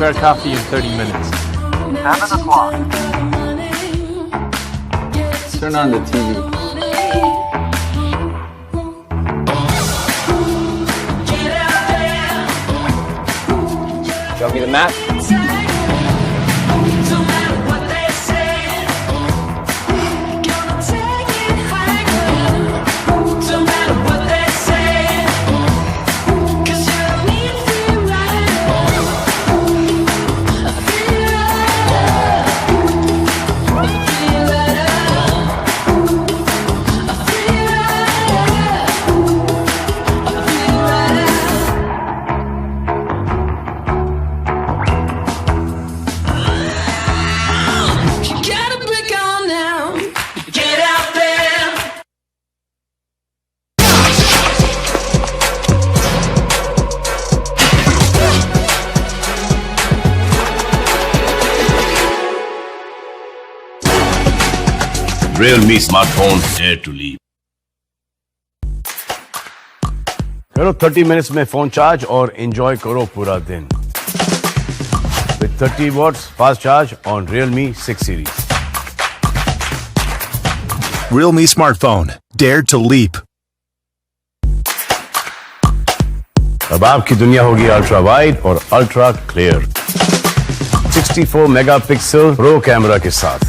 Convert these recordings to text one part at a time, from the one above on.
Prepare coffee in 30 minutes. 7 o'clock. Turn on the TV. Show me the map. Realme smartphone Dare to Leap. करो 30 minutes में phone charge और enjoy करो पूरा दिन with 30 watts fast charge on Realme 6 series. Realme smartphone Dare to Leap. अब आपकी दुनिया होगी अल्ट्रा वाइड और ultra clear 64 megapixel pro camera के साथ.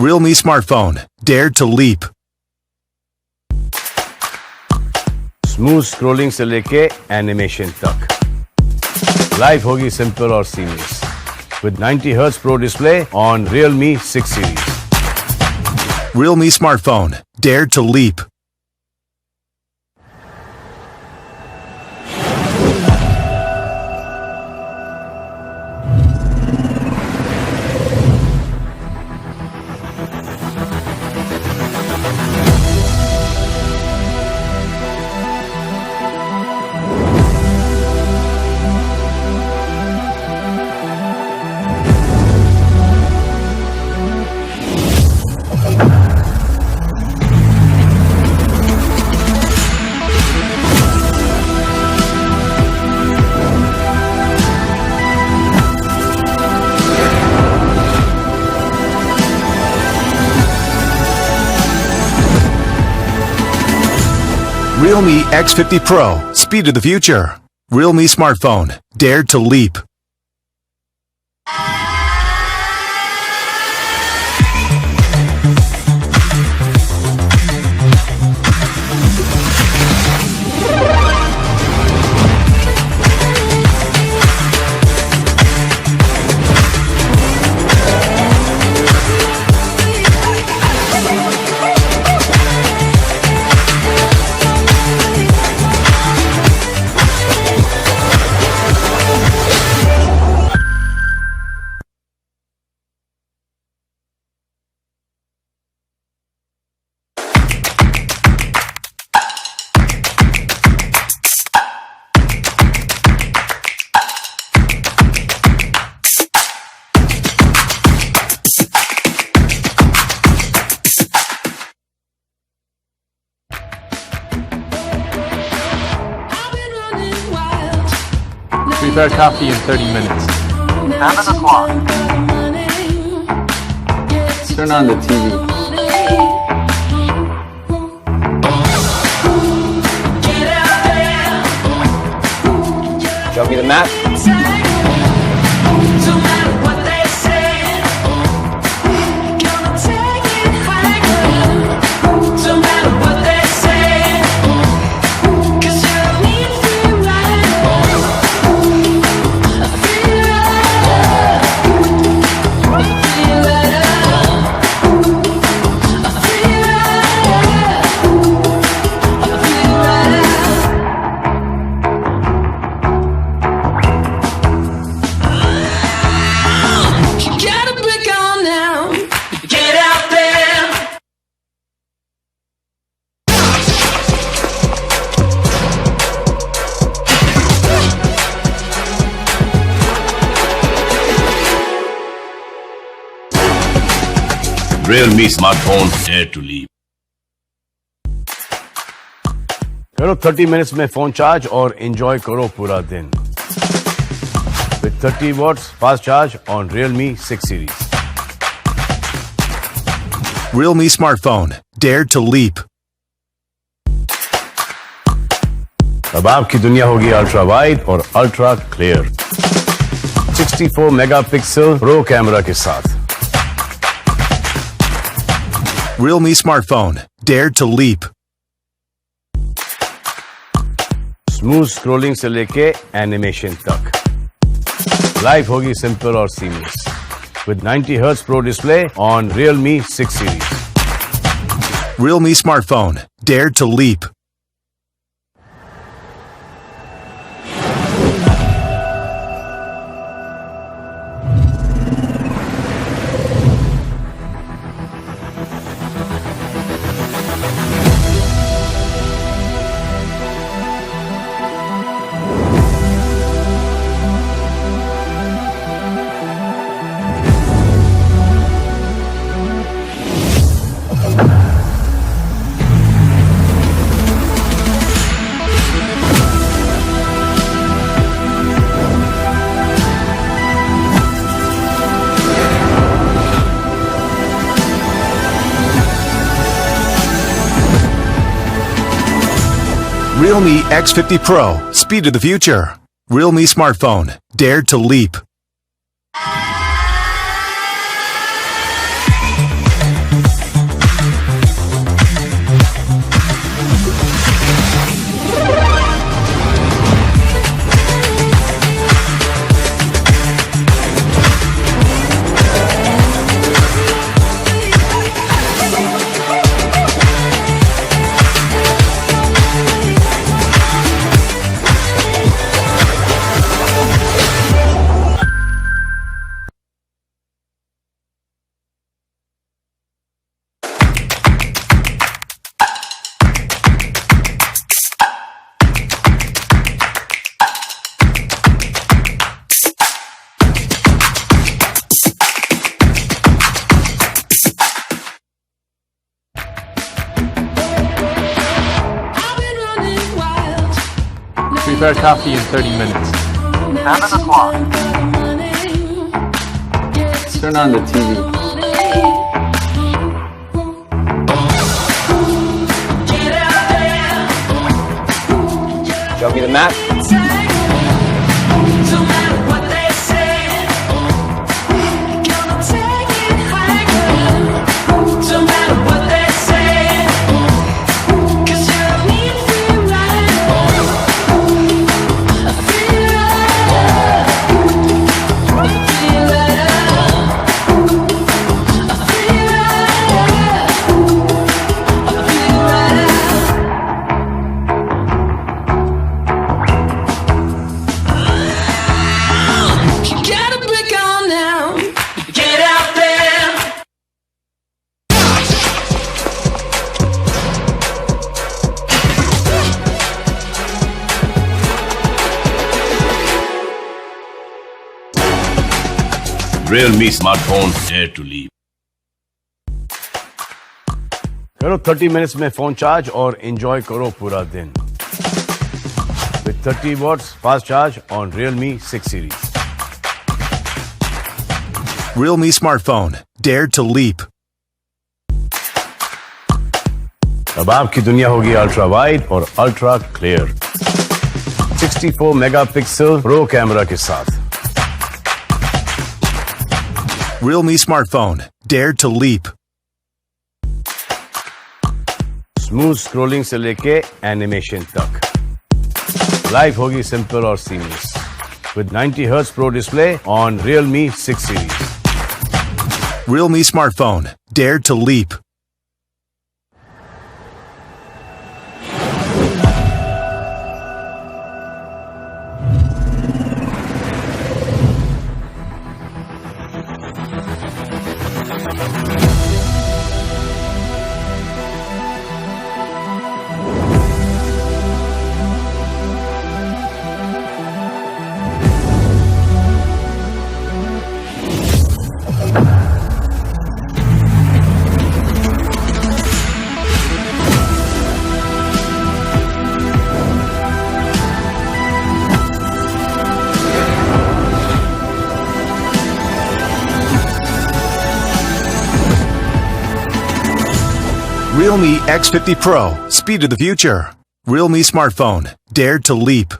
Realme smartphone Dare to Leap. Smooth scrolling से लेके एनिमेशन तक लाइफ होगी सिंपल और seamless with 90 Hz Pro display on Realme 6 series. Realme smartphone Dare to Leap. Realme X50 Pro, speed of the future. Realme smartphone Dare to Leap. Prepare coffee in 30 minutes. 7 o'clock. Turn on the TV. Show me the map. Realme smartphone Dare to Leap. करो 30 minutes में phone charge और enjoy करो पूरा दिन 30 watts fast charge on Realme 6 series. Realme smartphone. Dare to leap. अब आपकी दुनिया होगी अल्ट्रा वाइड और ultra clear 64 megapixel pro camera के साथ. Realme smartphone. Dare to leap. Smooth scrolling से लेके एनिमेशन तक. लाइफ होगी सिंपल और seamless with 90 Hz Pro display on Realme 6 series. Realme smartphone. Dare to leap. Realme X50 Pro. Speed of the future. Realme smartphone. Dare to leap. Prepare coffee in 30 minutes. 7 o'clock. Turn on the TV. Show me the map. Realme smartphone. Dare to leap. करो 30 minutes में phone charge और enjoy करो पूरा दिन with 30 watts fast charge on Realme 6 series. Realme smartphone. Dare to leap. अब आपकी दुनिया होगी अल्ट्रा वाइड और ultra clear 64 megapixel pro camera के साथ. Realme smartphone. Dare to leap. Smooth scrolling से लेके एनिमेशन तक. लाइफ होगी सिंपल और seamless with 90 Hz Pro display on Realme 6 series. Realme smartphone. Dare to leap. Realme X50 Pro, speed of the future. Realme smartphone, dared to leap.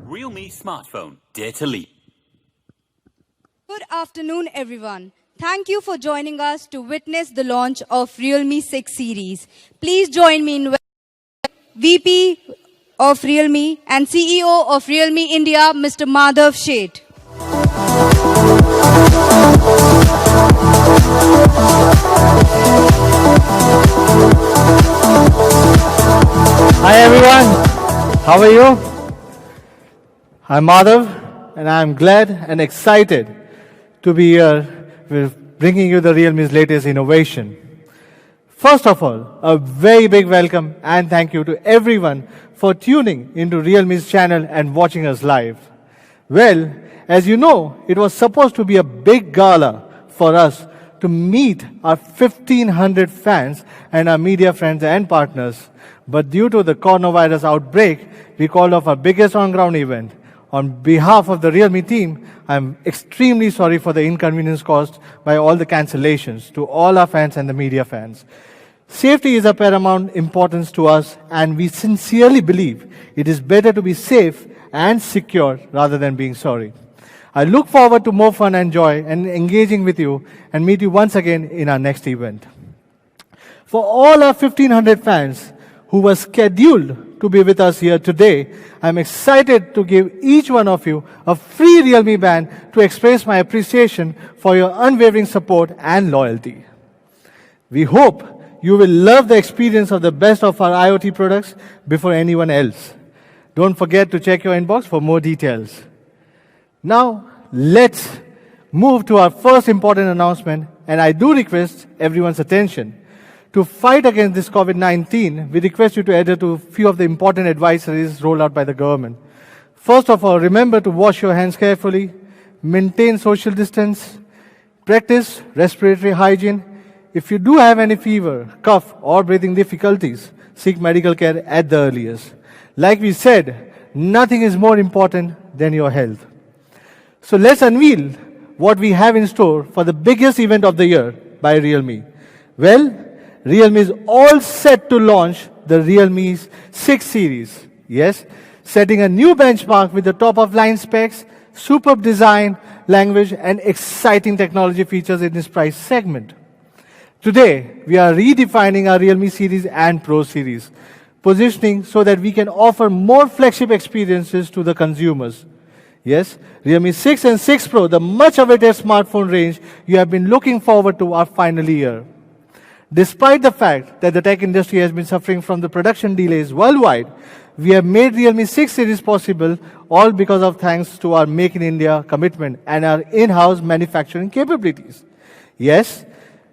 Realme smartphone, dare to leap. Good afternoon, everyone. Thank you for joining us to witness the launch of Realme 6 series. Please join me in welcoming VP of Realme and CEO of Realme India, Mr. Madhav Sheth. Hi everyone, how are you? I'm Madhav and I'm glad and excited to be here with bringing you the Realme's latest innovation. First of all, a very big welcome and thank you to everyone for tuning into Realme's channel and watching us live. Well, as you know, it was supposed to be a big gala for us to meet our 1,500 fans and our media friends and partners. But due to the coronavirus outbreak, we called off our biggest on-ground event. On behalf of the Realme team, I'm extremely sorry for the inconvenience caused by all the cancellations to all our fans and the media fans. Safety is of paramount importance to us, and we sincerely believe it is better to be safe and secure rather than being sorry. I look forward to more fun and joy and engaging with you and meet you once again in our next event. For all our 1,500 fans who were scheduled to be with us here today, I'm excited to give each one of you a free Realme band to express my appreciation for your unwavering support and loyalty. We hope you will love the experience of the best of our IoT products before anyone else. Don't forget to check your inbox for more details. Now, let's move to our first important announcement, and I do request everyone's attention. To fight against this COVID-19, we request you to adhere to a few of the important advisories rolled out by the government. First of all, remember to wash your hands carefully, maintain social distance, practice respiratory hygiene. If you do have any fever, cough, or breathing difficulties, seek medical care at the earliest. Like we said, nothing is more important than your health. So let's unveil what we have in store for the biggest event of the year by Realme. Well, Realme is all set to launch the Realme 6 series. Yes, setting a new benchmark with the top-of-line specs, superb design, language, and exciting technology features in this price segment. Today, we are redefining our Realme series and Pro series. positioning so that we can offer more flagship experiences to the consumers. Yes, Realme 6 and 6 Pro, the much awaited smartphone range you have been looking forward to, are finally here. Despite the fact that the tech industry has been suffering from the production delays worldwide, we have made Realme 6 series possible, all because of thanks to our Make in India commitment and our in-house manufacturing capabilities. Yes,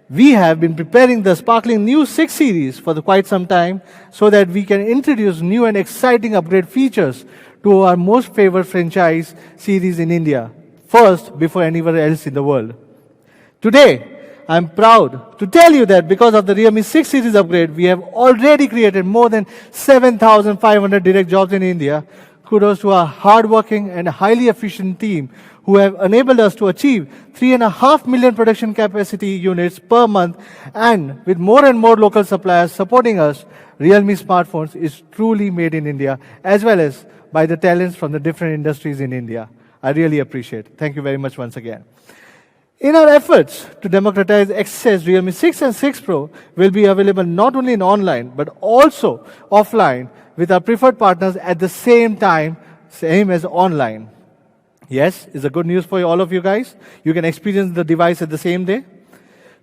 we have been preparing the sparkling new 6 series for quite some time so that we can introduce new and exciting upgrade features to our most favored franchise series in India, first before anywhere else in the world. Today, I'm proud to tell you that because of the Realme 6 series upgrade, we have already created more than 7,500 direct jobs in India. Kudos to our hardworking and highly efficient team who have enabled us to achieve 3.5 million production capacity units per month, and with more and more local suppliers supporting us, Realme smartphones is truly made in India, as well as by the talents from the different industries in India. I really appreciate it. Thank you very much once again. In our efforts to democratize access, Realme 6 and 6 Pro will be available not only in online, but also offline with our preferred partners at the same time, same as online. Yes, it's a good news for all of you guys. You can experience the device at the same day.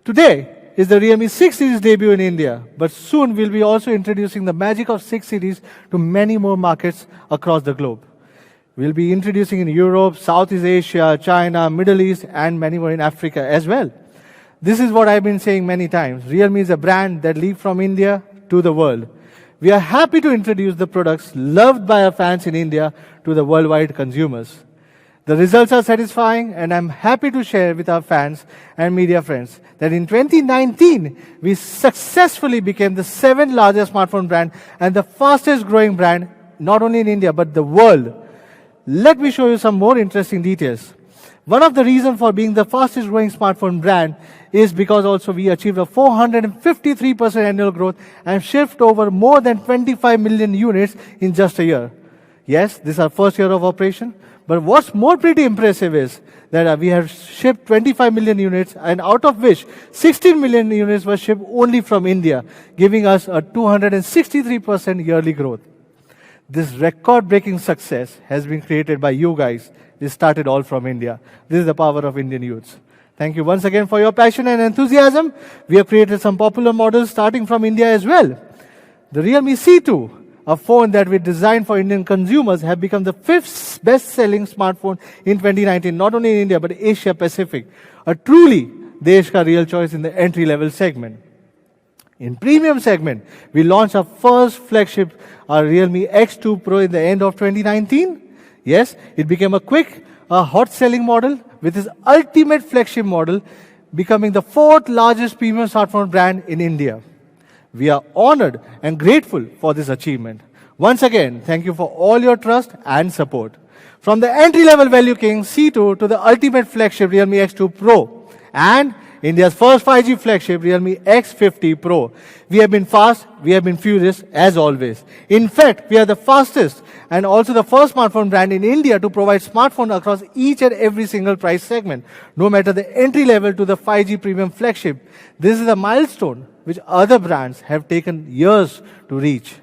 Today is the Realme 6 series debut in India, but soon we'll be also introducing the magic of 6 series to many more markets across the globe. We'll be introducing in Europe, Southeast Asia, China, Middle East, and many more in Africa as well. This is what I've been saying many times. Realme is a brand that leads from India to the world. We are happy to introduce the products loved by our fans in India to the worldwide consumers. The results are satisfying, and I'm happy to share with our fans and media friends that in 2019, we successfully became the 7th largest smartphone brand and the fastest growing brand, not only in India, but the world. Let me show you some more interesting details. One of the reasons for being the fastest growing smartphone brand is because also we achieved a 453% annual growth and shipped over more than 25 million units in just a year. Yes, this is our first year of operation. But what's more pretty impressive is that we have shipped 25 million units, and out of which 16 million units were shipped only from India, giving us a 263% yearly growth. This record-breaking success has been created by you guys. It started all from India. This is the power of Indian youths. Thank you once again for your passion and enthusiasm. We have created some popular models starting from India as well. The Realme C2, a phone that we designed for Indian consumers, have become the 5th best-selling smartphone in 2019, not only in India, but Asia Pacific. A truly Desh ka real choice in the entry-level segment. In premium segment, we launched our first flagship, our Realme X2 Pro, in the end of 2019. Yes, it became a hot-selling model with its ultimate flagship model, becoming the 4th largest premium smartphone brand in India. We are honored and grateful for this achievement. Once again, thank you for all your trust and support. From the entry-level value king C2 to the ultimate flagship Realme X2 Pro and India's first 5G flagship Realme X50 Pro. We have been fast, we have been furious as always. In fact, we are the fastest and also the first smartphone brand in India to provide smartphones across each and every single price segment, no matter the entry level to the 5G premium flagship. This is a milestone which other brands have taken years to reach.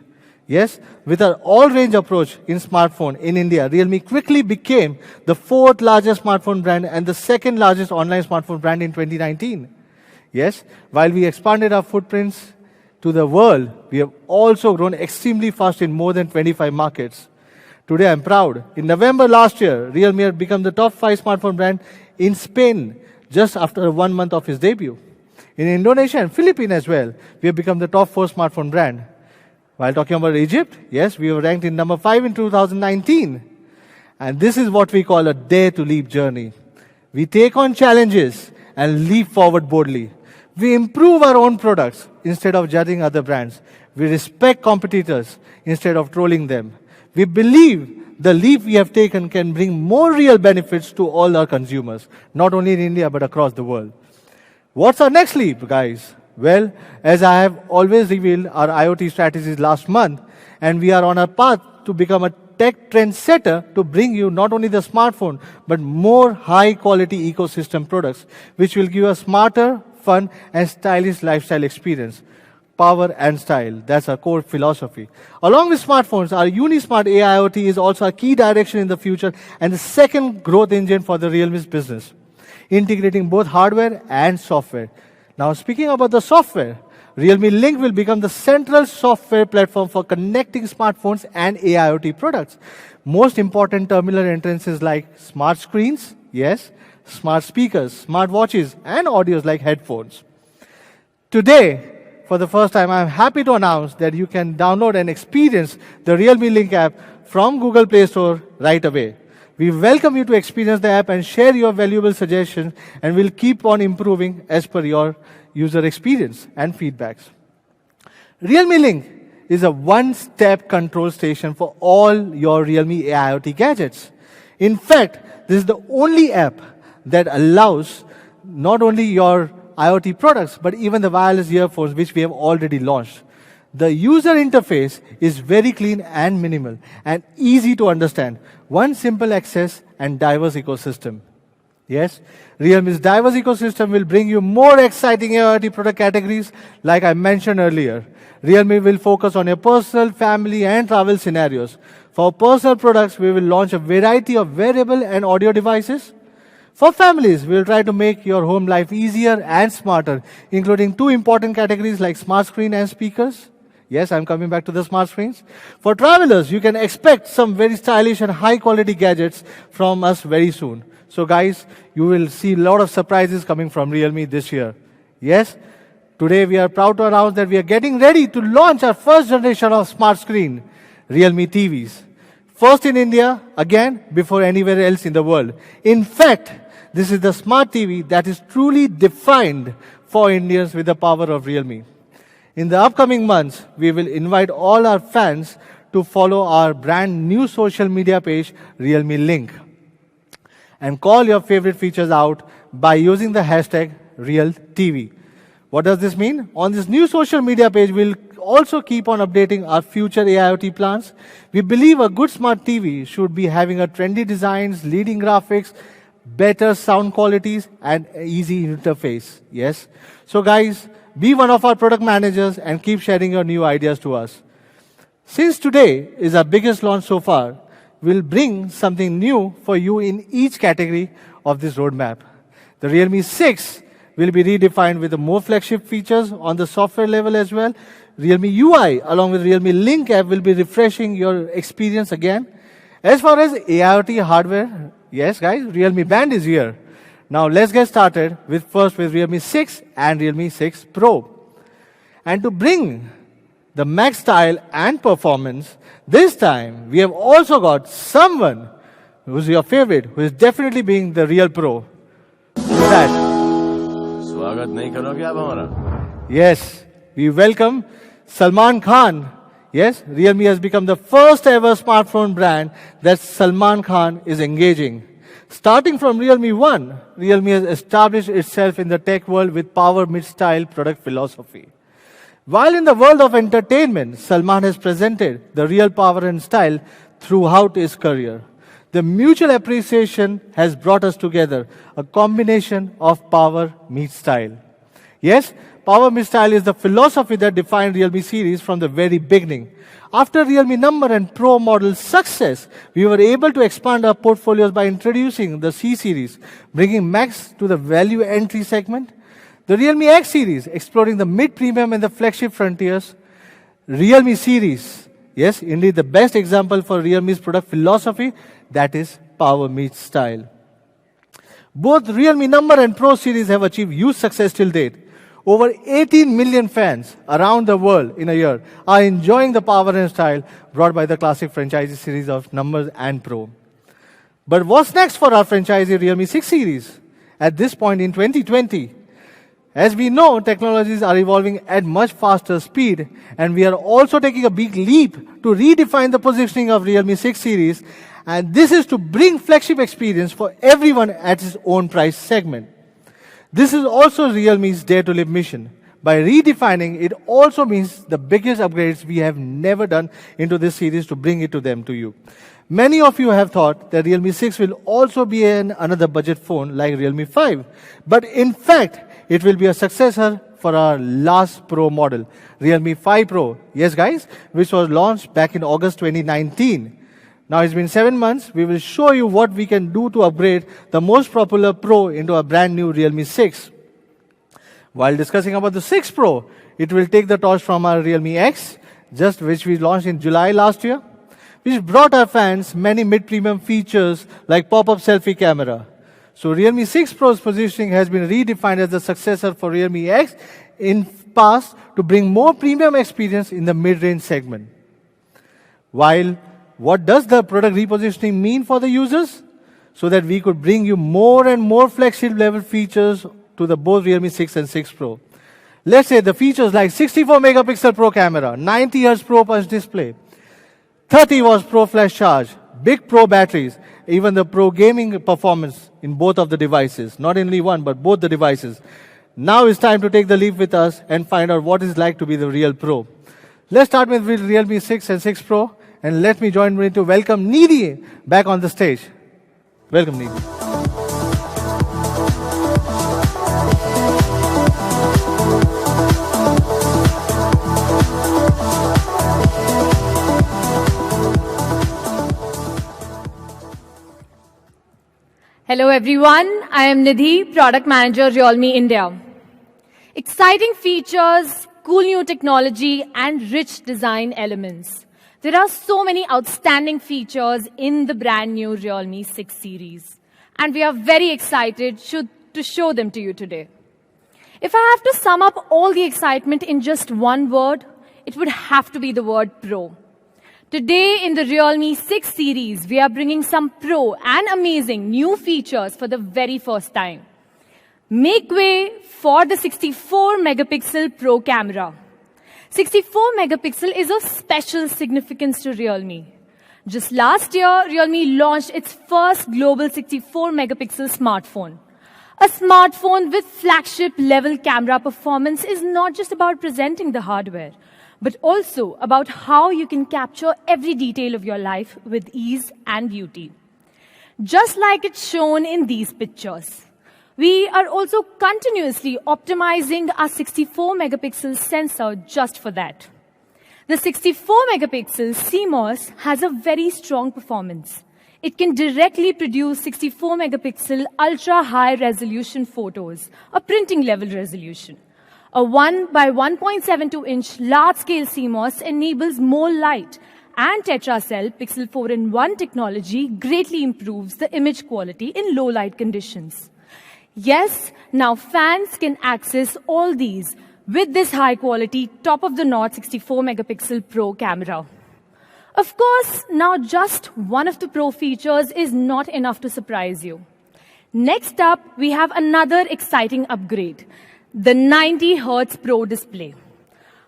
Yes, with our all-range approach in smartphone in India, Realme quickly became the 4th largest smartphone brand and the 2nd largest online smartphone brand in 2019. Yes, while we expanded our footprints to the world, we have also grown extremely fast in more than 25 markets. Today, I'm proud. In November last year, Realme had become the top 5 smartphone brand in Spain just after 1 month of its debut. In Indonesia and Philippines as well, we have become the top 4 smartphone brand. While talking about Egypt, yes, we were ranked in number 5 in 2019. And this is what we call a dare to leap journey. We take on challenges and leap forward boldly. We improve our own products instead of judging other brands. We respect competitors instead of trolling them. We believe the leap we have taken can bring more real benefits to all our consumers, not only in India but across the world. What's our next leap, guys? Well, as I have always revealed our IoT strategies last month, and we are on a path to become a tech trendsetter to bring you not only the smartphone, but more high-quality ecosystem products, which will give a smarter, fun, and stylish lifestyle experience. power and style. That's our core philosophy. Along with smartphones, our Unismart AIoT is also a key direction in the future and the second growth engine for the Realme's business, integrating both hardware and software. Now, speaking about the software, Realme Link will become the central software platform for connecting smartphones and AIoT products. Most important terminal entrances like smart screens, yes, smart speakers, smart watches, and audios like headphones. Today, for the first time, I'm happy to announce that you can download and experience the Realme Link app from Google Play Store right away. We welcome you to experience the app and share your valuable suggestions, and we'll keep on improving as per your user experience and feedbacks. Realme Link is a one-step control station for all your Realme AIoT gadgets. In fact, this is the only app that allows not only your IoT products, but even the wireless earphones, which we have already launched. The user interface is very clean and minimal and easy to understand. One simple access and diverse ecosystem. Yes, Realme's diverse ecosystem will bring you more exciting IoT product categories like I mentioned earlier. Realme will focus on your personal, family and travel scenarios. For personal products, we will launch a variety of wearable and audio devices. For families, we will try to make your home life easier and smarter, including two important categories like smart screen and speakers. Yes, I'm coming back to the smart screens. For travelers, you can expect some very stylish and high quality gadgets from us very soon. So guys, you will see a lot of surprises coming from Realme this year. Yes, today we are proud to announce that we are getting ready to launch our first generation of smart screen, Realme TVs. First in India, again, before anywhere else in the world. In fact, this is the smart TV that is truly defined for Indians with the power of Realme. In the upcoming months, we will invite all our fans to follow our brand new social media page, Realme Link, and call your favorite features out by using the hashtag RealTV. What does this mean? On this new social media page, we'll also keep on updating our future AIoT plans. We believe a good smart TV should be having a trendy designs, leading graphics, better sound qualities, and easy interface. Yes. So guys, be one of our product managers and keep sharing your new ideas to us. Since today is our biggest launch so far, we'll bring something new for you in each category of this roadmap. The Realme 6 will be redefined with the more flagship features on the software level as well. Realme UI along with Realme Link app will be refreshing your experience again. As far as AIoT hardware, yes guys, Realme Band is here. Now let's get started with Realme 6 and Realme 6 Pro. And to bring the max style and performance, this time we have also got someone who's your favorite, who is definitely being the real pro. Who's that? स्वागत नहीं करोगे आप हमारा? Yes, we welcome Salman Khan. Yes, Realme has become the first ever smartphone brand that Salman Khan is engaging. Starting from Realme 1, Realme has established itself in the tech world with power mid-style product philosophy. While in the world of entertainment, Salman has presented the real power and style throughout his career. The mutual appreciation has brought us together, a combination of power meets style. Yes, power meets style is the philosophy that defined Realme series from the very beginning. After Realme Number and Pro model success, we were able to expand our portfolios by introducing the C series, bringing Max to the value entry segment. The Realme X series, exploring the mid-premium and the flagship frontiers. Realme series, yes, indeed the best example for Realme's product philosophy, that is power meets style. Both Realme Number and Pro series have achieved huge success till date. Over 18 million fans around the world in a year are enjoying the power and style brought by the classic franchise series of Numbers and Pro. But what's next for our franchisee Realme 6 series? At this point in 2020, as we know, technologies are evolving at much faster speed, and we are also taking a big leap to redefine the positioning of Realme 6 series, and this is to bring flagship experience for everyone at its own price segment. This is also Realme's Dare to Live mission. By redefining, it also means the biggest upgrades we have never done into this series to bring it to them to you. Many of you have thought that Realme 6 will also be another budget phone like Realme 5, but in fact, it will be a successor for our last Pro model, Realme 5 Pro. Yes, guys, which was launched back in August 2019. Now it's been 7 months. We will show you what we can do to upgrade the most popular Pro into a brand new Realme 6. While discussing about the 6 Pro, it will take the torch from our Realme X, which we launched in July last year, which brought our fans many mid-premium features like pop-up selfie camera. So Realme 6 Pro's positioning has been redefined as the successor for Realme X in past to bring more premium experience in the mid-range segment. While what does the product repositioning mean for the users? So that we could bring you more and more flagship level features to the both Realme 6 and 6 Pro. Let's say the features like 64 megapixel Pro camera, 90 Hz Pro punch display, 30 watts Pro flash charge, big Pro batteries, even the Pro gaming performance in both of the devices, not only one, but both the devices. Now it's time to take the leap with us and find out what it's like to be the real Pro. Let's start with Realme 6 and 6 Pro, and let me join me to welcome Nidhi back on the stage. Welcome, Nidhi. Hello everyone, I am Nidhi, Product Manager, Realme India. Exciting features, cool new technology, and rich design elements. There are so many outstanding features in the brand new Realme 6 series. And we are very excited to show them to you today. If I have to sum up all the excitement in just one word, it would have to be the word Pro. Today in the Realme 6 series, we are bringing some Pro and amazing new features for the very first time. Make way for the 64 megapixel Pro camera. 64 megapixel is of special significance to Realme. Just last year, Realme launched its first global 64 megapixel smartphone. A smartphone with flagship level camera performance is not just about presenting the hardware, but also about how you can capture every detail of your life with ease and beauty. Just like it's shown in these pictures. We are also continuously optimizing our 64 megapixel sensor just for that. The 64 megapixel CMOS has a very strong performance. It can directly produce 64 megapixel ultra high resolution photos, a printing level resolution. A 1 by 1.72 inch large-scale CMOS enables more light, and Tetracell Pixel 4-in-1 technology greatly improves the image quality in low light conditions. Yes, now fans can access all these with this high-quality, top-of-the-notch 64 megapixel Pro camera. Of course, now just one of the Pro features is not enough to surprise you. Next up, we have another exciting upgrade. The 90 Hz Pro display.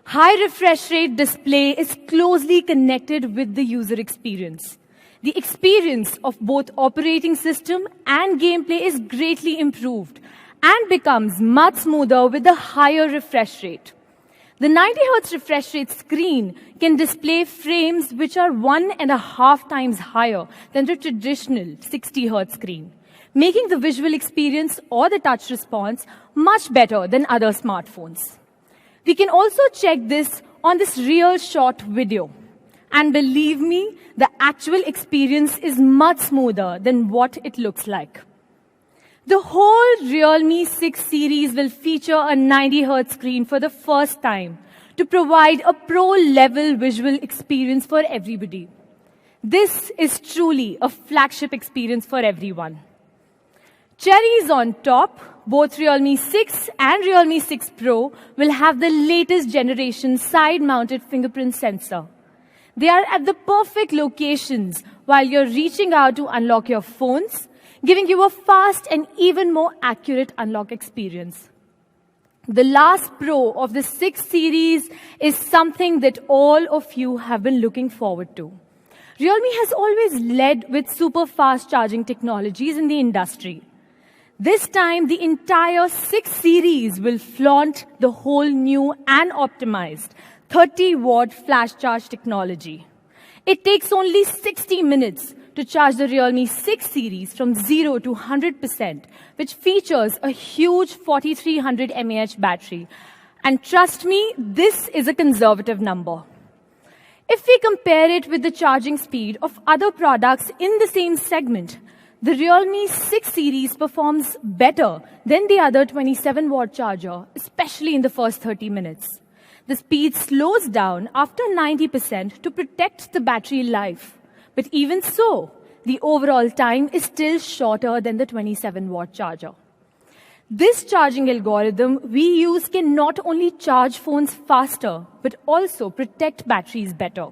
High refresh rate display is closely connected with the user experience. The experience of both operating system and gameplay is greatly improved and becomes much smoother with a higher refresh rate. The 90 Hz refresh rate screen can display frames which are 1.5 times higher than the traditional 60 Hz screen, making the visual experience or the touch response much better than other smartphones. We can also check this on this real short video. And believe me, the actual experience is much smoother than what it looks like. The whole Realme 6 series will feature a 90 Hz screen for the first time to provide a pro-level visual experience for everybody. This is truly a flagship experience for everyone. Cherries on top, both Realme 6 and Realme 6 Pro will have the latest generation side-mounted fingerprint sensor. They are at the perfect locations while you're reaching out to unlock your phones, giving you a fast and even more accurate unlock experience. The last Pro of the 6 series is something that all of you have been looking forward to. Realme has always led with super fast charging technologies in the industry. This time, the entire 6 series will flaunt the whole new and optimized 30-watt flash charge technology. It takes only 60 minutes to charge the Realme 6 series from 0 to 100%, which features a huge 4300 mAh battery And trust me, this is a conservative number. If we compare it with the charging speed of other products in the same segment, the Realme 6 series performs better than the other 27-watt charger, especially in the first 30 minutes. The speed slows down after 90% to protect the battery life. But even so, the overall time is still shorter than the 27-watt charger. This charging algorithm we use can not only charge phones faster, but also protect batteries better.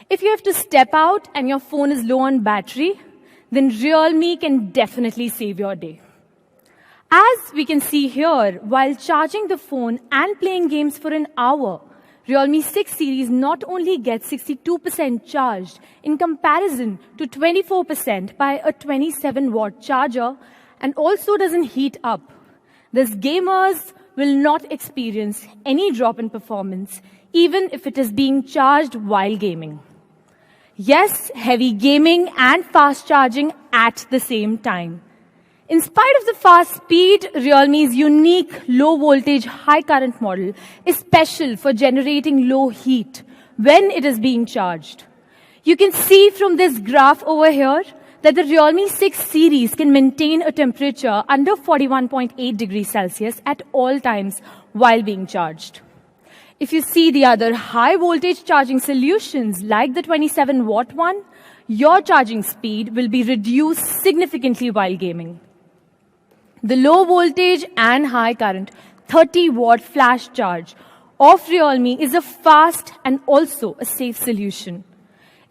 If you have to step out and your phone is low on battery, then Realme can definitely save your day. As we can see here, while charging the phone and playing games for an hour, Realme 6 series not only gets 62% charged in comparison to 24% by a 27-watt charger, and also doesn't heat up. Thus, gamers will not experience any drop in performance, even if it is being charged while gaming. Yes, heavy gaming and fast charging at the same time. In spite of the fast speed, Realme's unique low-voltage, high-current model is special for generating low heat when it is being charged. You can see from this graph over here that the Realme 6 series can maintain a temperature under 41.8 degrees Celsius at all times while being charged. If you see the other high-voltage charging solutions like the 27-watt one, your charging speed will be reduced significantly while gaming. The low-voltage and high-current 30-watt flash charge of Realme is a fast and also a safe solution.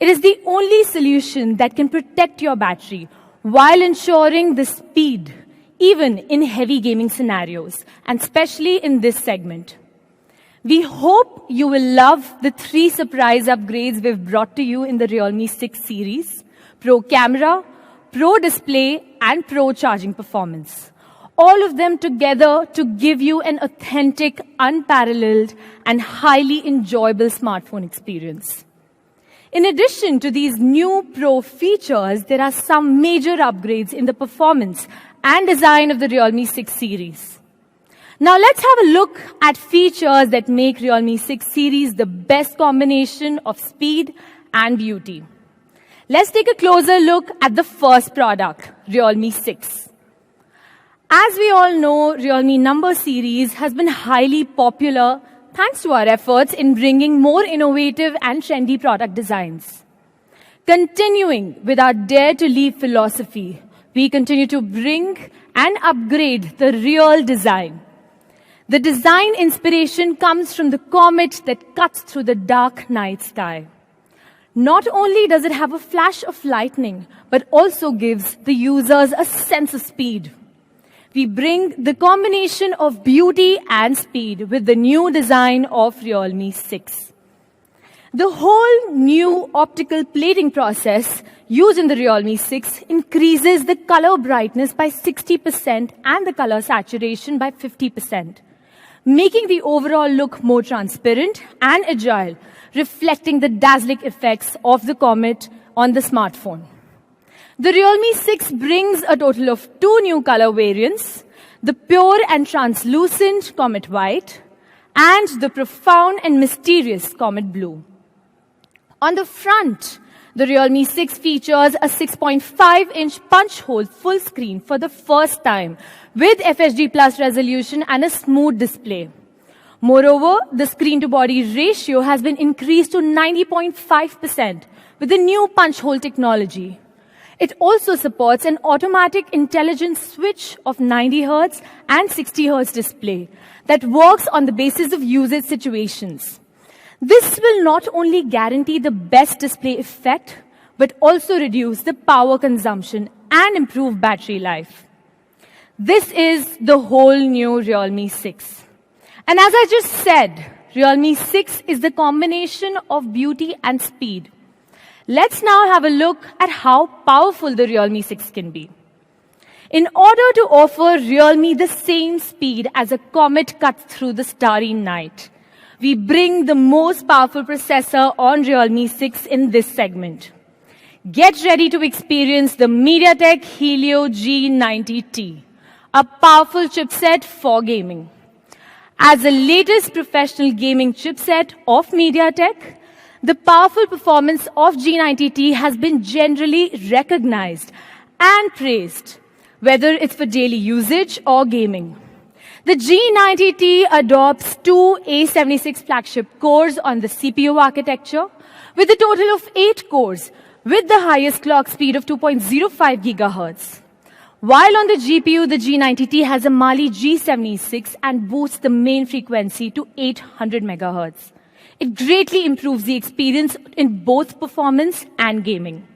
It is the only solution that can protect your battery while ensuring the speed, even in heavy gaming scenarios, and especially in this segment. We hope you will love the 3 surprise upgrades we've brought to you in the Realme 6 series: Pro Camera, Pro Display, and Pro Charging Performance. All of them together to give you an authentic, unparalleled, and highly enjoyable smartphone experience. In addition to these new Pro features, there are some major upgrades in the performance and design of the Realme 6 series. Now let's have a look at features that make Realme 6 series the best combination of speed and beauty. Let's take a closer look at the first product, Realme 6. As we all know, Realme number series has been highly popular thanks to our efforts in bringing more innovative and trendy product designs. Continuing with our Dare to Leap philosophy, we continue to bring and upgrade the real design. The design inspiration comes from the comet that cuts through the dark night sky. Not only does it have a flash of lightning, but also gives the users a sense of speed. We bring the combination of beauty and speed with the new design of Realme 6. The whole new optical plating process used in the Realme 6 increases the color brightness by 60% and the color saturation by 50%, making the overall look more transparent and agile, reflecting the dazzling effects of the comet on the smartphone. The Realme 6 brings a total of 2 new color variants: the pure and translucent Comet White and the profound and mysterious Comet Blue. On the front, the Realme 6 features a 6.5-inch punch-hole full screen for the first time with FHD Plus resolution and a smooth display. Moreover, the screen-to-body ratio has been increased to 90.5% with the new punch-hole technology. It also supports an automatic intelligent switch of 90 Hz and 60 Hz display that works on the basis of usage situations. This will not only guarantee the best display effect, but also reduce the power consumption and improve battery life. This is the whole new Realme 6. And as I just said, Realme 6 is the combination of beauty and speed. Let's now have a look at how powerful the Realme 6 can be. In order to offer Realme the same speed as a comet cuts through the starry night, we bring the most powerful processor on Realme 6 in this segment. Get ready to experience the MediaTek Helio G90T, a powerful chipset for gaming. As the latest professional gaming chipset of MediaTek, the powerful performance of G90T has been generally recognized and praised, whether it's for daily usage or gaming. The G90T adopts two A76 flagship cores on the CPU architecture, with a total of 8 cores, with the highest clock speed of 2.05 GHz. While on the GPU, the G90T has a Mali G76 and boosts the main frequency to 800 MHz. It greatly improves the experience in both performance and gaming.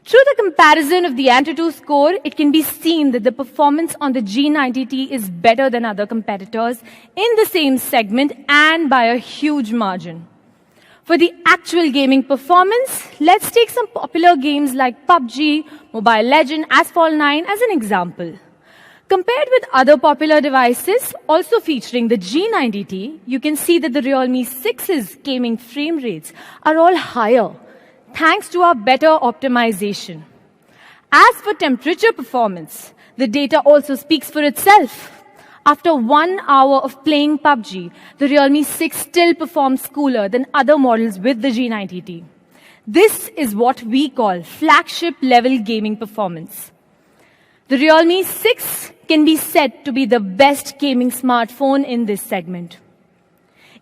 Through the comparison of the Antutu score, it can be seen that the performance on the G90T is better than other competitors in the same segment and by a huge margin. For the actual gaming performance, let's take some popular games like PUBG, Mobile Legends, Asphalt 9 as an example. Compared with other popular devices, also featuring the G90T, you can see that the Realme 6's gaming frame rates are all higher, thanks to our better optimization. As for temperature performance, the data also speaks for itself. After 1 hour of playing PUBG, the Realme 6 still performs cooler than other models with the G90T. This is what we call flagship level gaming performance. The Realme 6 can be said to be the best gaming smartphone in this segment.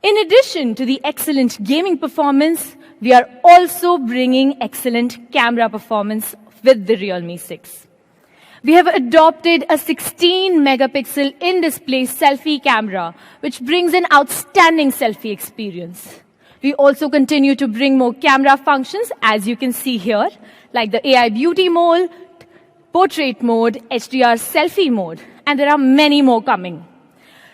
In addition to the excellent gaming performance, we are also bringing excellent camera performance with the Realme 6. We have adopted a 16-megapixel in-display selfie camera, which brings an outstanding selfie experience. We also continue to bring more camera functions, as you can see here, like the AI beauty mode, portrait mode, HDR selfie mode, and there are many more coming.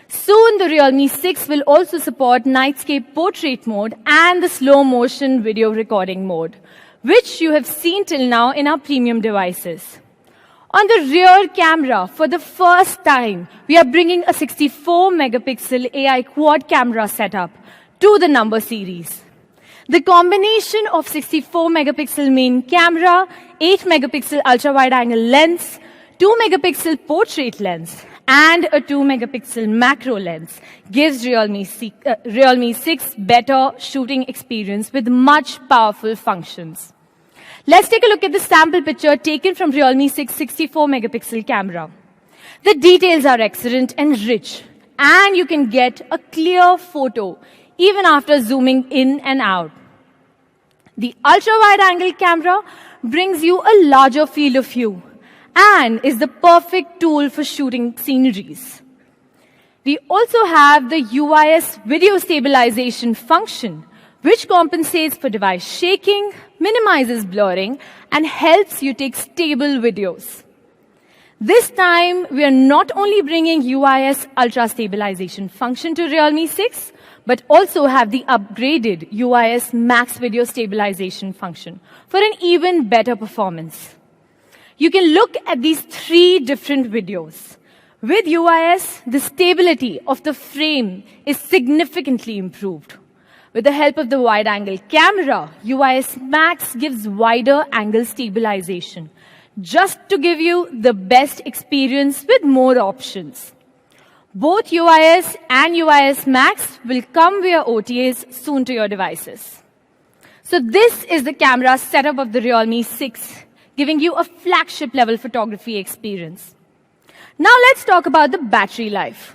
Soon, the Realme 6 will also support Nightscape portrait mode and the slow motion video recording mode, which you have seen till now in our premium devices. On the rear camera, for the first time, we are bringing a 64-megapixel AI quad camera setup to the number series. The combination of 64-megapixel main camera, 8-megapixel ultra-wide-angle lens, 2-megapixel portrait lens, and a 2-megapixel macro lens gives Realme 6 better shooting experience with much powerful functions. Let's take a look at the sample picture taken from Realme 6 64-megapixel camera. The details are excellent and rich, and you can get a clear photo even after zooming in and out. The ultra-wide-angle camera brings you a larger field of view and is the perfect tool for shooting sceneries. We also have the UIS video stabilization function, which compensates for device shaking, minimizes blurring, and helps you take stable videos. This time, we are not only bringing UIS Ultra Stabilization function to Realme 6, but also have the upgraded UIS Max Video Stabilization function for an even better performance. You can look at these 3 different videos. With UIS, the stability of the frame is significantly improved. With the help of the wide-angle camera, UIS Max gives wider angle stabilization, just to give you the best experience with more options. Both UIS and UIS Max will come via OTAs soon to your devices. So this is the camera setup of the Realme 6, giving you a flagship level photography experience. Now let's talk about the battery life.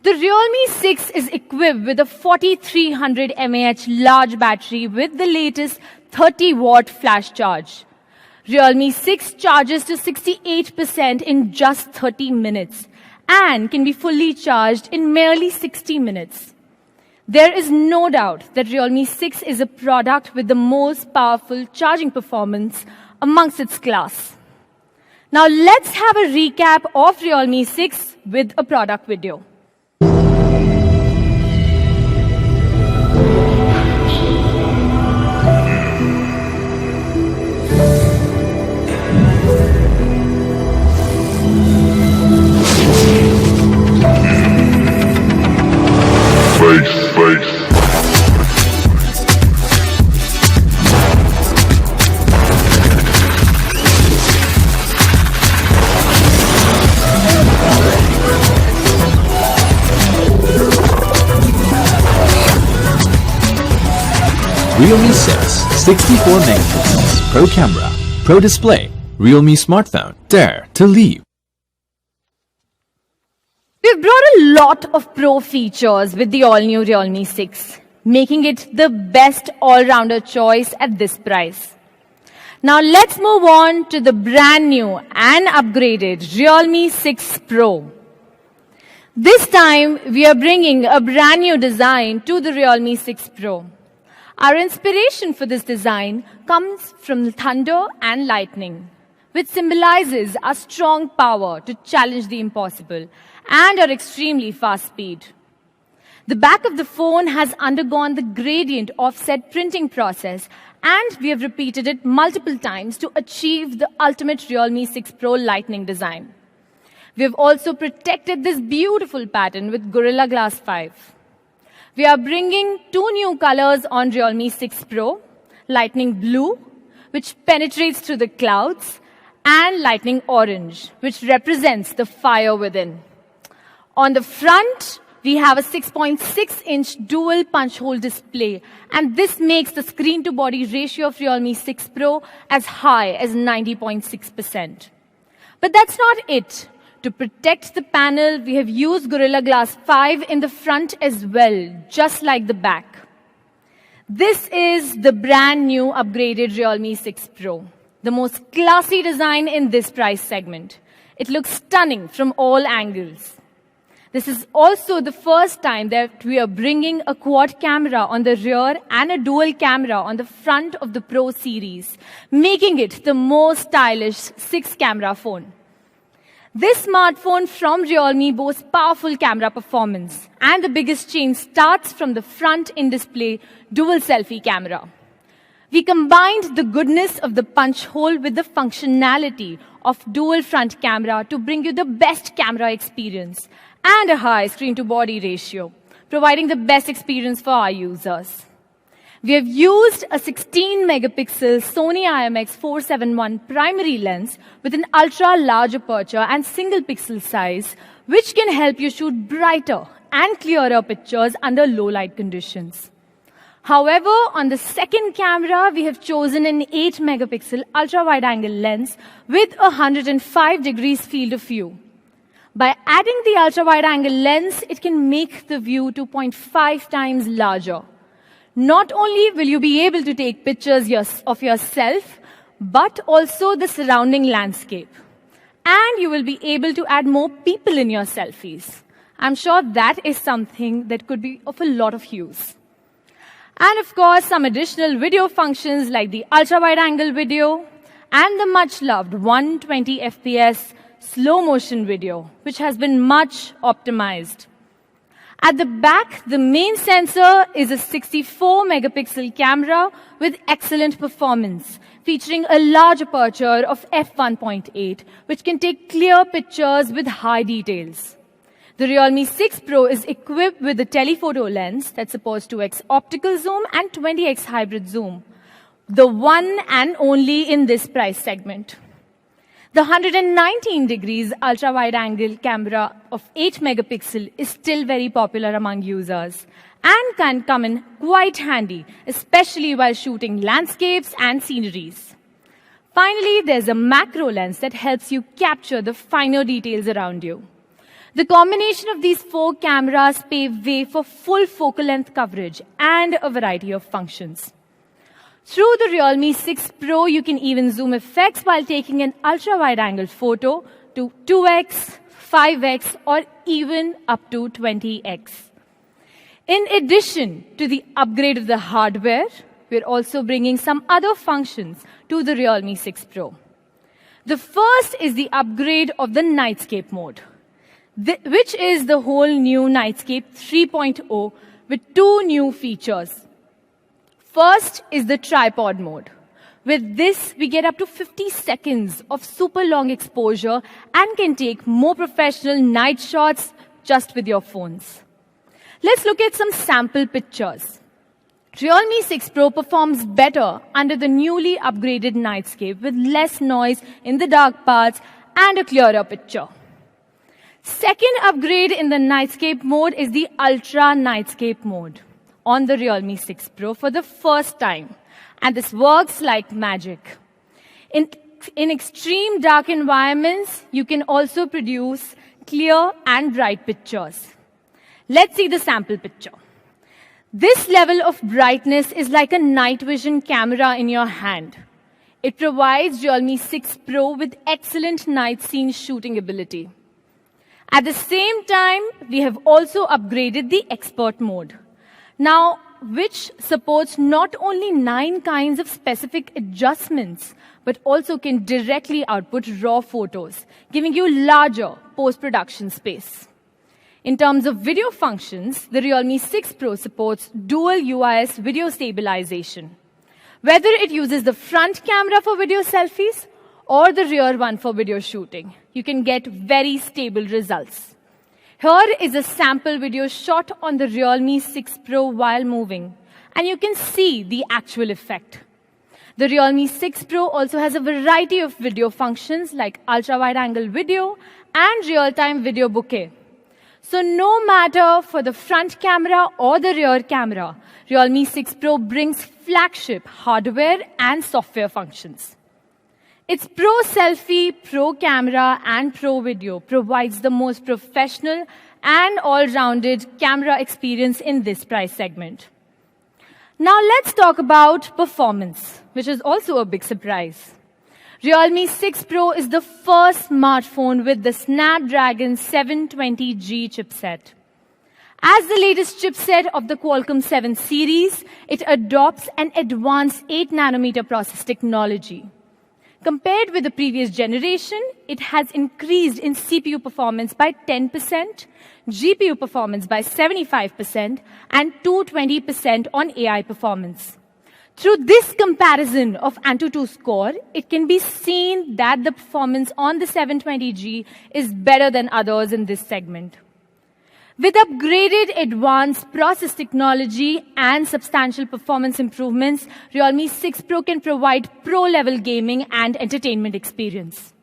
The Realme 6 is equipped with a 4300 mAh large battery with the latest 30-watt flash charge. Realme 6 charges to 68% in just 30 minutes and can be fully charged in merely 60 minutes. There is no doubt that Realme 6 is a product with the most powerful charging performance amongst its class. Now let's have a recap of Realme 6 with a product video. Face. Realme 6, 64 megapixels, Pro camera, Pro display, Realme smartphone. Dare to leap. We've brought a lot of pro features with the all-new Realme 6, making it the best all-rounder choice at this price. Now let's move on to the brand new and upgraded Realme 6 Pro. This time, we are bringing a brand new design to the Realme 6 Pro. Our inspiration for this design comes from thunder and lightning, which symbolizes our strong power to challenge the impossible and our extremely fast speed. The back of the phone has undergone the gradient offset printing process, and we have repeated it multiple times to achieve the ultimate Realme 6 Pro Lightning design. We have also protected this beautiful pattern with Gorilla Glass 5. We are bringing two new colors on Realme 6 Pro, Lightning Blue, which penetrates through the clouds, and Lightning Orange, which represents the fire within. On the front, we have a 6.6-inch dual punch hole display, and this makes the screen-to-body ratio of Realme 6 Pro as high as 90.6%. But that's not it. To protect the panel, we have used Gorilla Glass 5 in the front as well, just like the back. This is the brand new upgraded Realme 6 Pro, the most classy design in this price segment. It looks stunning from all angles. This is also the first time that we are bringing a quad camera on the rear and a dual camera on the front of the Pro series, making it the most stylish 6-camera phone. This smartphone from Realme boasts powerful camera performance, and the biggest change starts from the front in-display dual selfie camera. We combined the goodness of the punch hole with the functionality of dual front camera to bring you the best camera experience and a high screen-to-body ratio, providing the best experience for our users. We have used a 16-megapixel Sony IMX471 primary lens with an ultra-large aperture and single-pixel size, which can help you shoot brighter and clearer pictures under low-light conditions. However, on the second camera, we have chosen an 8-megapixel ultra-wide-angle lens with a 105 degrees field of view. By adding the ultra-wide-angle lens, it can make the view 2.5 times larger. Not only will you be able to take pictures of yourself, but also the surrounding landscape. And you will be able to add more people in your selfies. I'm sure that is something that could be of a lot of use. And of course, some additional video functions like the ultra-wide-angle video and the much-loved 120 FPS slow-motion video, which has been much optimized. At the back, the main sensor is a 64-megapixel camera with excellent performance, featuring a large aperture of f1.8, which can take clear pictures with high details. The Realme 6 Pro is equipped with a telephoto lens that supports 2x optical zoom and 20x hybrid zoom, the one and only in this price segment. The 119 degrees ultra-wide-angle camera of 8 megapixel is still very popular among users and can come in quite handy, especially while shooting landscapes and sceneries. Finally, there's a macro lens that helps you capture the finer details around you. The combination of these 4 cameras pave way for full focal length coverage and a variety of functions. Through the Realme 6 Pro, you can even zoom effects while taking an ultra-wide-angle photo to 2x, 5x, or even up to 20x. In addition to the upgrade of the hardware, we're also bringing some other functions to the Realme 6 Pro. The first is the upgrade of the Nightscape mode, which is the whole new Nightscape 3.0 with 2 new features. First is the tripod mode. With this, we get up to 50 seconds of super long exposure and can take more professional night shots just with your phones. Let's look at some sample pictures. Realme 6 Pro performs better under the newly upgraded Nightscape with less noise in the dark parts and a clearer picture. Second upgrade in the Nightscape mode is the Ultra Nightscape mode. on the Realme 6 Pro for the first time. And this works like magic. In extreme dark environments, you can also produce clear and bright pictures. Let's see the sample picture. This level of brightness is like a night vision camera in your hand. It provides Realme 6 Pro with excellent night scene shooting ability. At the same time, we have also upgraded the expert mode. Now, which supports not only 9 kinds of specific adjustments, but also can directly output raw photos, giving you larger post-production space. In terms of video functions, the Realme 6 Pro supports dual UIS video stabilization. Whether it uses the front camera for video selfies or the rear one for video shooting, you can get very stable results. Here is a sample video shot on the Realme 6 Pro while moving, and you can see the actual effect. The Realme 6 Pro also has a variety of video functions like ultra-wide-angle video and real-time video bokeh. So no matter for the front camera or the rear camera, Realme 6 Pro brings flagship hardware and software functions. Its Pro Selfie, Pro Camera, and Pro Video provides the most professional and all-rounded camera experience in this price segment. Now let's talk about performance, which is also a big surprise. Realme 6 Pro is the first smartphone with the Snapdragon 720G chipset. As the latest chipset of the Qualcomm 7 series, it adopts an advanced 8nm process technology. Compared with the previous generation, it has increased in CPU performance by 10%, GPU performance by 75%, and 220% on AI performance. Through this comparison of Antutu score, it can be seen that the performance on the 720G is better than others in this segment. With upgraded advanced process technology and substantial performance improvements, Realme 6 Pro can provide pro-level gaming and entertainment experience.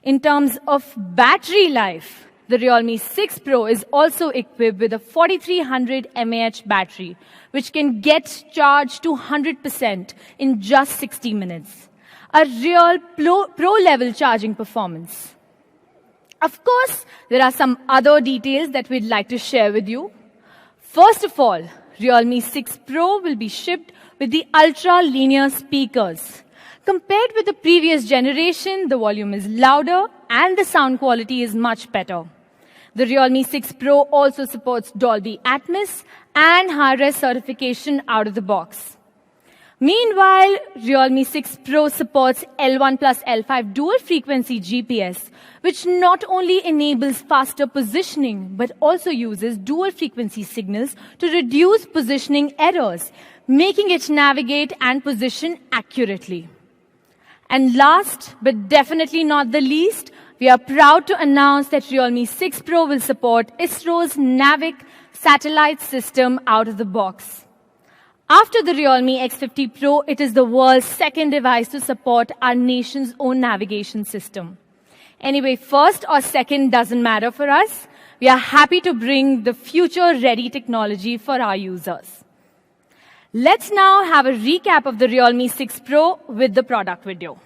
In terms of battery life, the Realme 6 Pro is also equipped with a 4300 mAh battery, which can get charged to 100% in just 60 minutes. A real pro-level charging performance. Of course, there are some other details that we'd like to share with you. First of all, Realme 6 Pro will be shipped with the ultra-linear speakers. Compared with the previous generation, the volume is louder and the sound quality is much better. The Realme 6 Pro also supports Dolby Atmos and Hi-Res certification out of the box. Meanwhile, Realme 6 Pro supports L1 plus L5 dual frequency GPS, which not only enables faster positioning, but also uses dual frequency signals to reduce positioning errors, making it navigate and position accurately. And last, but definitely not the least, we are proud to announce that Realme 6 Pro will support ISRO's NAVIC satellite system out of the box. After the Realme X50 Pro, it is the world's second device to support our nation's own navigation system. Anyway, first or second doesn't matter for us. We are happy to bring the future-ready technology for our users. Let's now have a recap of the Realme 6 Pro with the product video.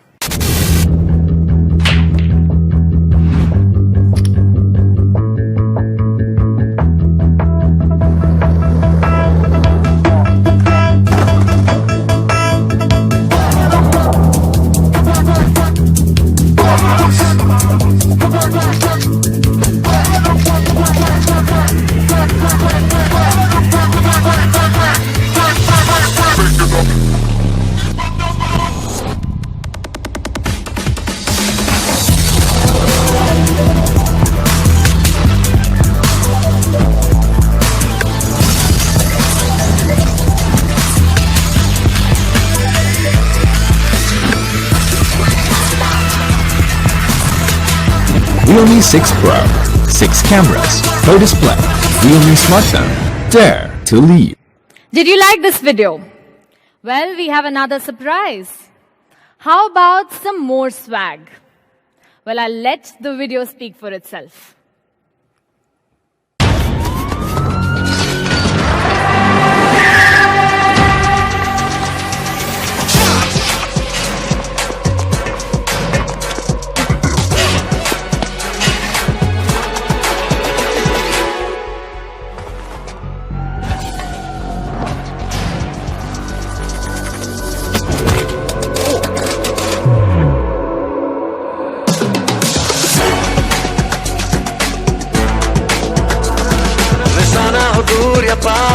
Realme 6 Pro, 6 cameras, Pro Display, Realme smartphone, dare to leap. Did you like this video? Well, we have another surprise. How about some more swag? Well, I'll let the video speak for itself.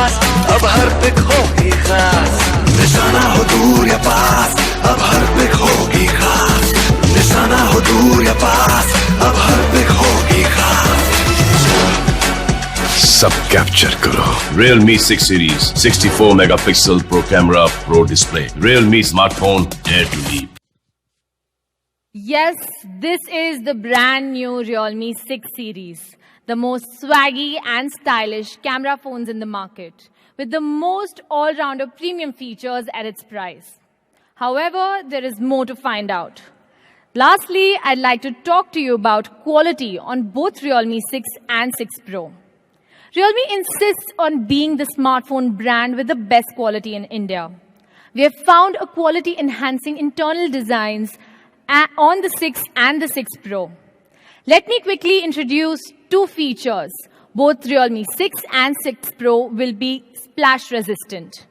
पास, अब हर pick होगी खास। निशाना हो दूर या पास, अब हर pick होगी खास। निशाना हो दूर या पास, अब हर पिक होगी खास। सब कैप्चर करो। Realme 6 Series, 64 megapixel Pro camera, Pro display. Realme smartphone, dare to leap. Yes, this is the brand new Realme 6 series, the most swaggy and stylish camera phones in the market, with the most all-rounder premium features at its price. However, there is more to find out. Lastly, I'd like to talk to you about quality on both Realme 6 and 6 Pro. Realme insists on being the smartphone brand with the best quality in India. We have found a quality-enhancing internal designs on the 6 and the 6 Pro. Let me quickly introduce two features. Both Realme 6 and 6 Pro will be splash resistant.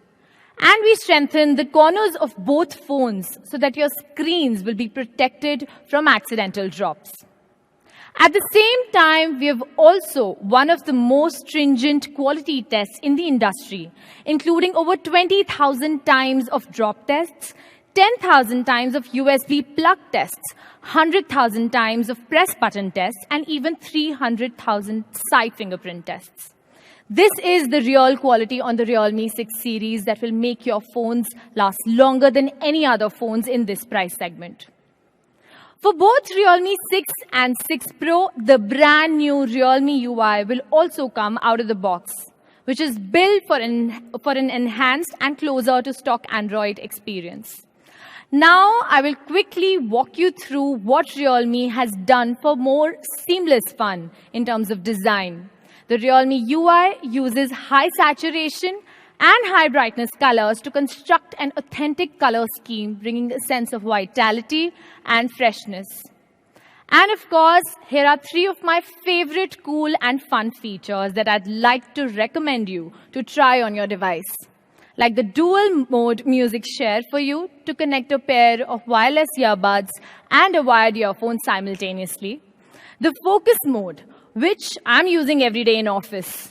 And we strengthen the corners of both phones so that your screens will be protected from accidental drops. At the same time, we have also one of the most stringent quality tests in the industry, including over 20,000 times of drop tests, 10,000 times of USB plug tests, 100,000 times of press button tests, and even 300,000 side fingerprint tests. This is the real quality on the Realme 6 series that will make your phones last longer than any other phones in this price segment. For both Realme 6 and 6 Pro, the brand new Realme UI will also come out of the box, which is built for an enhanced and closer to stock Android experience. Now, I will quickly walk you through what Realme has done for more seamless fun in terms of design. The Realme UI uses high saturation and high brightness colors to construct an authentic color scheme, bringing a sense of vitality and freshness. And of course, here are three of my favorite cool and fun features that I'd like to recommend you to try on your device. Like the dual mode music share for you to connect a pair of wireless earbuds and a wired earphone simultaneously. The focus mode, which I'm using every day in office.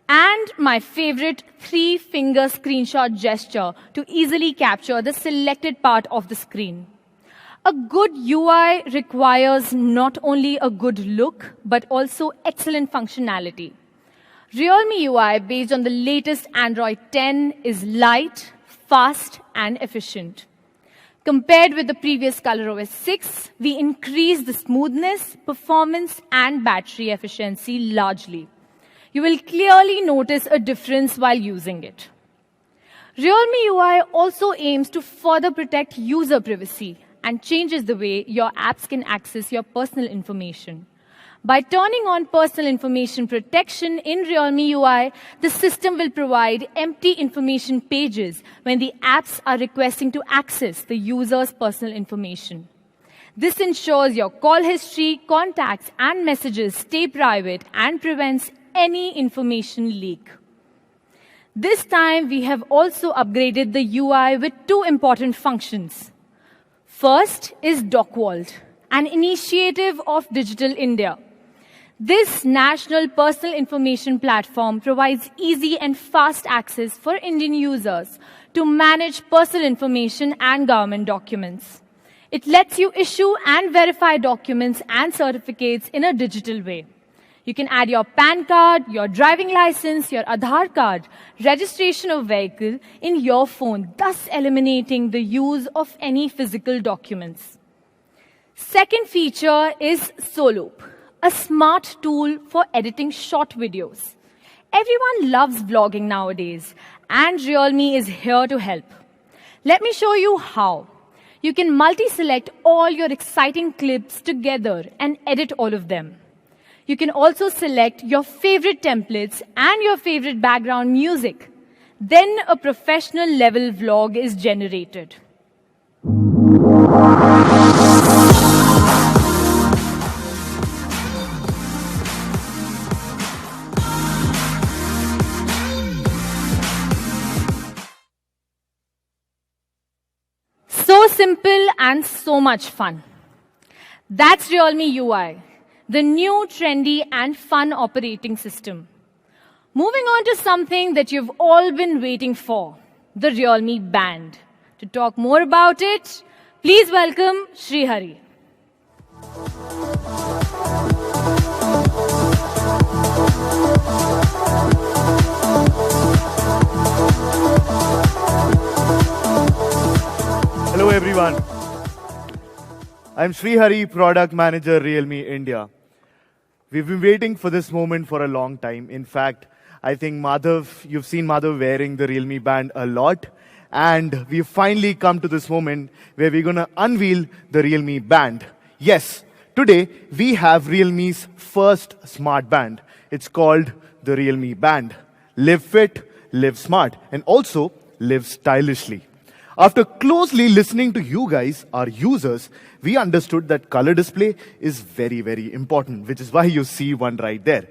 And my favorite 3-finger screenshot gesture to easily capture the selected part of the screen. A good UI requires not only a good look, but also excellent functionality. Realme UI, based on the latest Android 10, is light, fast, and efficient. Compared with the previous ColorOS 6, we increased the smoothness, performance, and battery efficiency largely. You will clearly notice a difference while using it. Realme UI also aims to further protect user privacy and changes the way your apps can access your personal information. By turning on personal information protection in Realme UI, the system will provide empty information pages when the apps are requesting to access the user's personal information. This ensures your call history, contacts, and messages stay private and prevents any information leak. This time, we have also upgraded the UI with two important functions. First is DocWorld, an initiative of Digital India. This national personal information platform provides easy and fast access for Indian users to manage personal information and government documents. It lets you issue and verify documents and certificates in a digital way. You can add your PAN card, your driving license, your Aadhaar card, registration of vehicle in your phone, thus eliminating the use of any physical documents. Second feature is Soloop, a smart tool for editing short videos. Everyone loves vlogging nowadays, and Realme is here to help. Let me show you how. You can multi-select all your exciting clips together and edit all of them. You can also select your favorite templates and your favorite background music. Then a professional level vlog is generated. So simple and so much fun. That's Realme UI, the new trendy and fun operating system. Moving on to something that you've all been waiting for, the Realme Band. To talk more about it, please welcome Sri Hari. Hello everyone. I'm Sri Hari, Product Manager, Realme India. We've been waiting for this moment for a long time. In fact, I think Madhav, you've seen Madhav wearing the Realme Band a lot. And we've finally come to this moment where we're going to unveil the Realme Band. Yes, today we have Realme's first smart band. It's called the Realme Band. Live fit, live smart, and also live stylishly. After closely listening to you guys, our users, we understood that color display is very, very important, which is why you see one right there.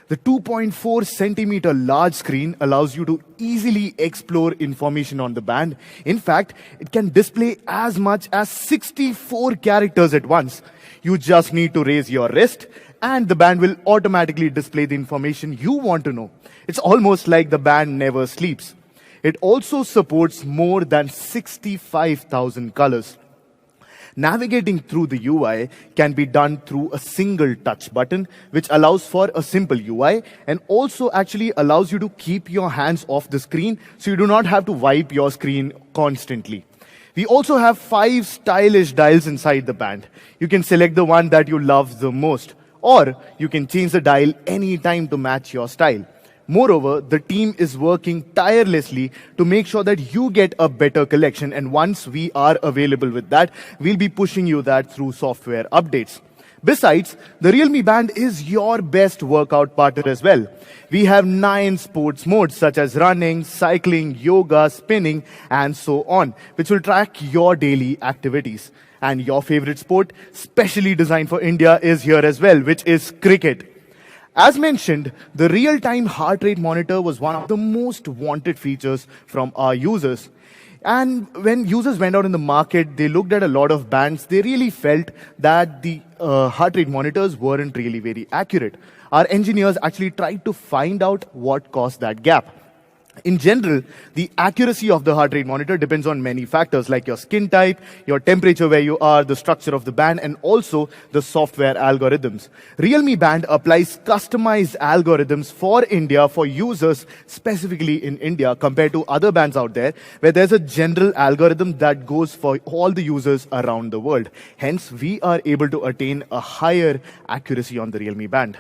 The 2.4 centimeter large screen allows you to easily explore information on the band. In fact, it can display as much as 64 characters at once. You just need to raise your wrist and the band will automatically display the information you want to know. It's almost like the band never sleeps. It also supports more than 65,000 colors. Navigating through the UI can be done through a single touch button, which allows for a simple UI and also actually allows you to keep your hands off the screen so you do not have to wipe your screen constantly. We also have 5 stylish dials inside the band. You can select the one that you love the most, or you can change the dial anytime to match your style. Moreover, the team is working tirelessly to make sure that you get a better collection, and once we are available with that, we'll be pushing you that through software updates. Besides, the Realme Band is your best workout partner as well. We have 9 sports modes such as running, cycling, yoga, spinning, and so on, which will track your daily activities. And your favorite sport, specially designed for India, is here as well, which is cricket. As mentioned, the real-time heart rate monitor was one of the most wanted features from our users. And when users went out in the market, they looked at a lot of bands. They really felt that the heart rate monitors weren't really very accurate. Our engineers actually tried to find out what caused that gap. In general, the accuracy of the heart rate monitor depends on many factors like your skin type, your temperature where you are, the structure of the band, and also the software algorithms. Realme Band applies customized algorithms for India, for users specifically in India, compared to other bands out there where there's a general algorithm that goes for all the users around the world. Hence, we are able to attain a higher accuracy on the Realme Band.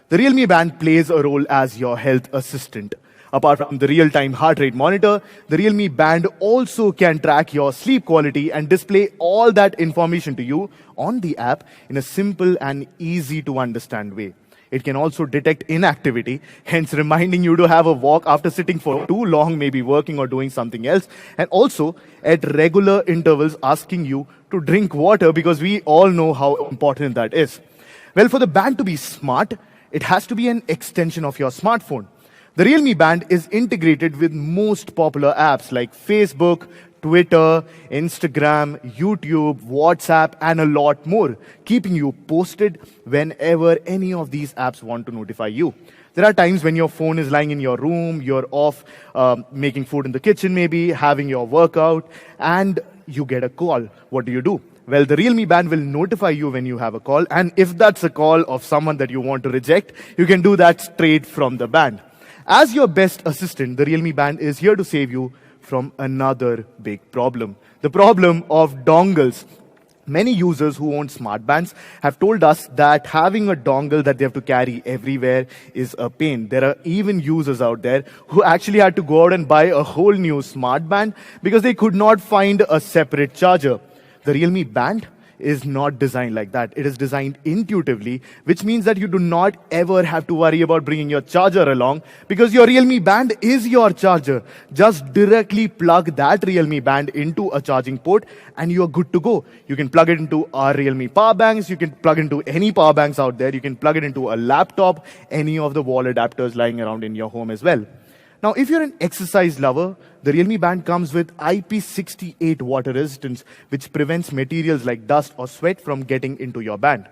The Realme Band plays a role as your health assistant. Apart from the real-time heart rate monitor, the Realme Band also can track your sleep quality and display all that information to you on the app in a simple and easy to understand way. It can also detect inactivity, hence reminding you to have a walk after sitting for too long, maybe working or doing something else. And also, at regular intervals, asking you to drink water because we all know how important that is. Well, for the band to be smart, it has to be an extension of your smartphone. The Realme Band is integrated with most popular apps like Facebook, Twitter, Instagram, YouTube, WhatsApp, and a lot more, keeping you posted whenever any of these apps want to notify you. There are times when your phone is lying in your room, you're off making food in the kitchen maybe, having your workout, and you get a call. What do? Well, the Realme Band will notify you when you have a call, and if that's a call of someone that you want to reject, you can do that straight from the band. As your best assistant, the Realme Band is here to save you from another big problem. The problem of dongles. Many users who own smart bands have told us that having a dongle that they have to carry everywhere is a pain. There are even users out there who actually had to go out and buy a whole new smart band because they could not find a separate charger. The Realme Band is not designed like that. It is designed intuitively, which means that you do not ever have to worry about bringing your charger along because your Realme Band is your charger. Just directly plug that Realme Band into a charging port and you are good to go. You can plug it into our Realme power banks. You can plug into any power banks out there. You can plug it into a laptop, any of the wall adapters lying around in your home as well. Now, if you're an exercise lover, the Realme Band comes with IP68 water resistance, which prevents materials like dust or sweat from getting into your band.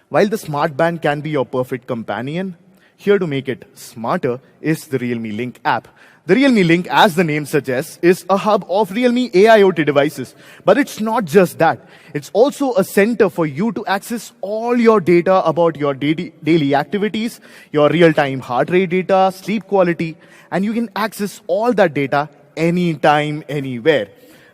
While the smart band can be your perfect companion, here to make it smarter is the Realme Link app. The Realme Link, as the name suggests, is a hub of Realme AIoT devices. But it's not just that. It's also a center for you to access all your data about your daily activities, your real-time heart rate data, sleep quality, and you can access all that data anytime, anywhere.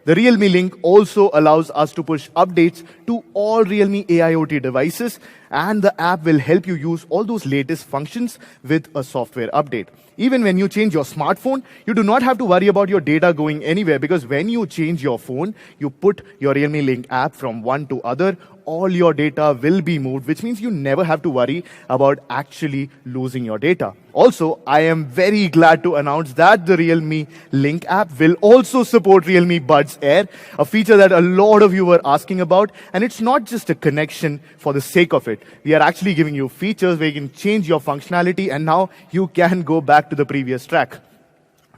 The Realme Link also allows us to push updates to all Realme AIoT devices, and the app will help you use all those latest functions with a software update. Even when you change your smartphone, you do not have to worry about your data going anywhere, because when you change your phone, you put your Realme Link app from one to other, all your data will be moved, which means you never have to worry about actually losing your data. Also, I am very glad to announce that the Realme Link app will also support Realme Buds Air, a feature that a lot of you were asking about. And it's not just a connection for the sake of it. We are actually giving you features where you can change your functionality, and now you can go back to the previous track.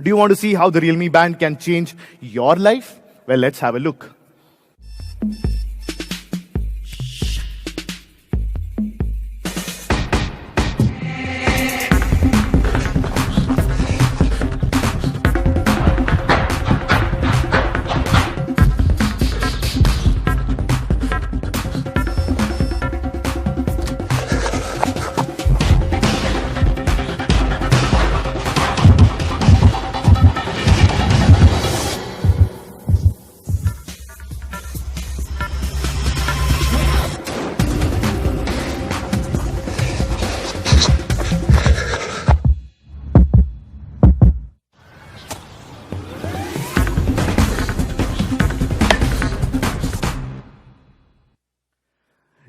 Do you want to see how the Realme Band can change your life? Well, let's have a look.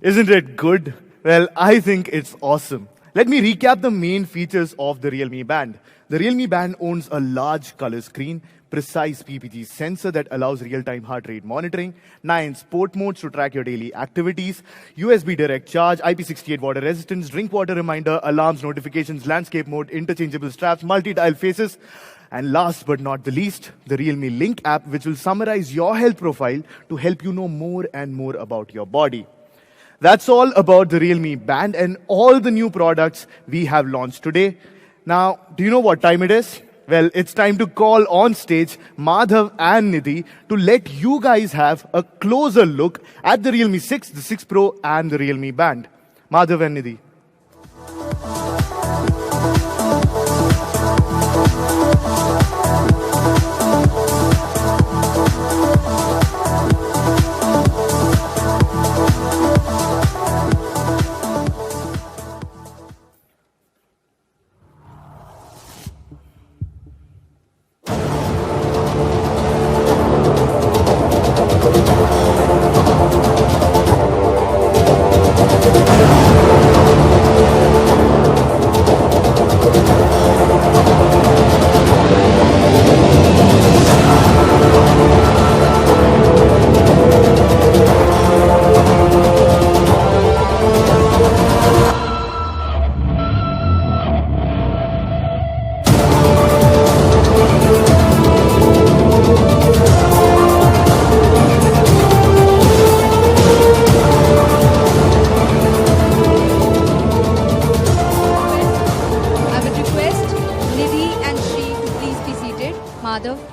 Isn't it good? Well, I think it's awesome. Let me recap the main features of the Realme Band. The Realme Band owns a large color screen, precise PPG sensor that allows real-time heart rate monitoring, 9 sport modes to track your daily activities, USB direct charge, IP68 water resistance, drink water reminder, alarms, notifications, landscape mode, interchangeable straps, multi-dial faces, and last but not the least, the Realme Link app, which will summarize your health profile to help you know more and more about your body. That's all about the Realme Band and all the new products we have launched today. Now, do you know what time it is? Well, it's time to call on stage Madhav and Nidhi to let you guys have a closer look at the Realme 6, the 6 Pro and the Realme Band. Madhav and Nidhi.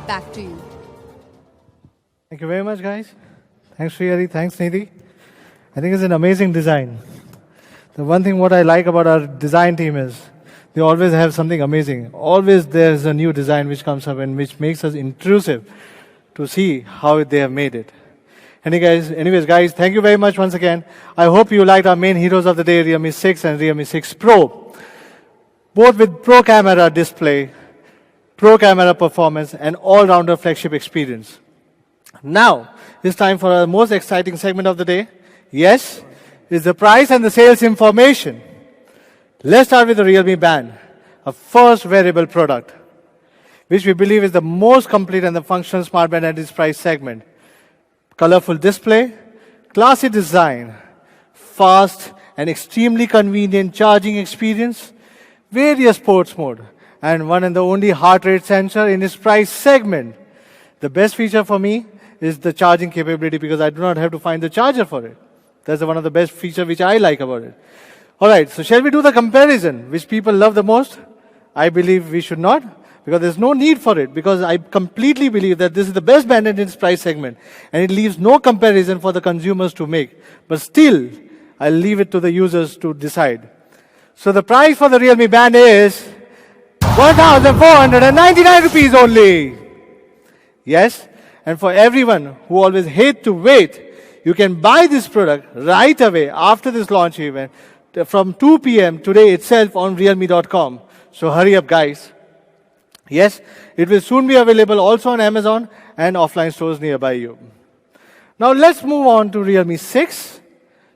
Back to you. Thank you very much, guys. Thanks, Srihari. Thanks, Nidhi. I think it's an amazing design. The one thing what I like about our design team is they always have something amazing. Always there's a new design which comes up and which makes us intrusive to see how they have made it. Anyways, guys, thank you very much once again. I hope you liked our main heroes of the day, Realme 6 and Realme 6 Pro. Both with Pro camera display, Pro camera performance, and all-rounder flagship experience. Now, it's time for our most exciting segment of the day. Yes, it's the price and the sales information. Let's start with the Realme Band, a first wearable product, which we believe is the most complete and the functional smart band at its price segment. Colorful display, classy design, fast and extremely convenient charging experience, various sports mode, and one and the only heart rate sensor in its price segment. The best feature for me is the charging capability because I do not have to find the charger for it. That's one of the best features which I like about it. All right, so shall we do the comparison, which people love the most? I believe we should not, because there's no need for it, because I completely believe that this is the best band in its price segment, and it leaves no comparison for the consumers to make. But still, I'll leave it to the users to decide. So the price for the Realme Band is 1,499 rupees only. Yes, and for everyone who always hate to wait, you can buy this product right away after this launch event from 2 p.m. today itself on realme.com. So hurry up, guys. Yes, it will soon be available also on Amazon and offline stores nearby you. Now let's move on to Realme 6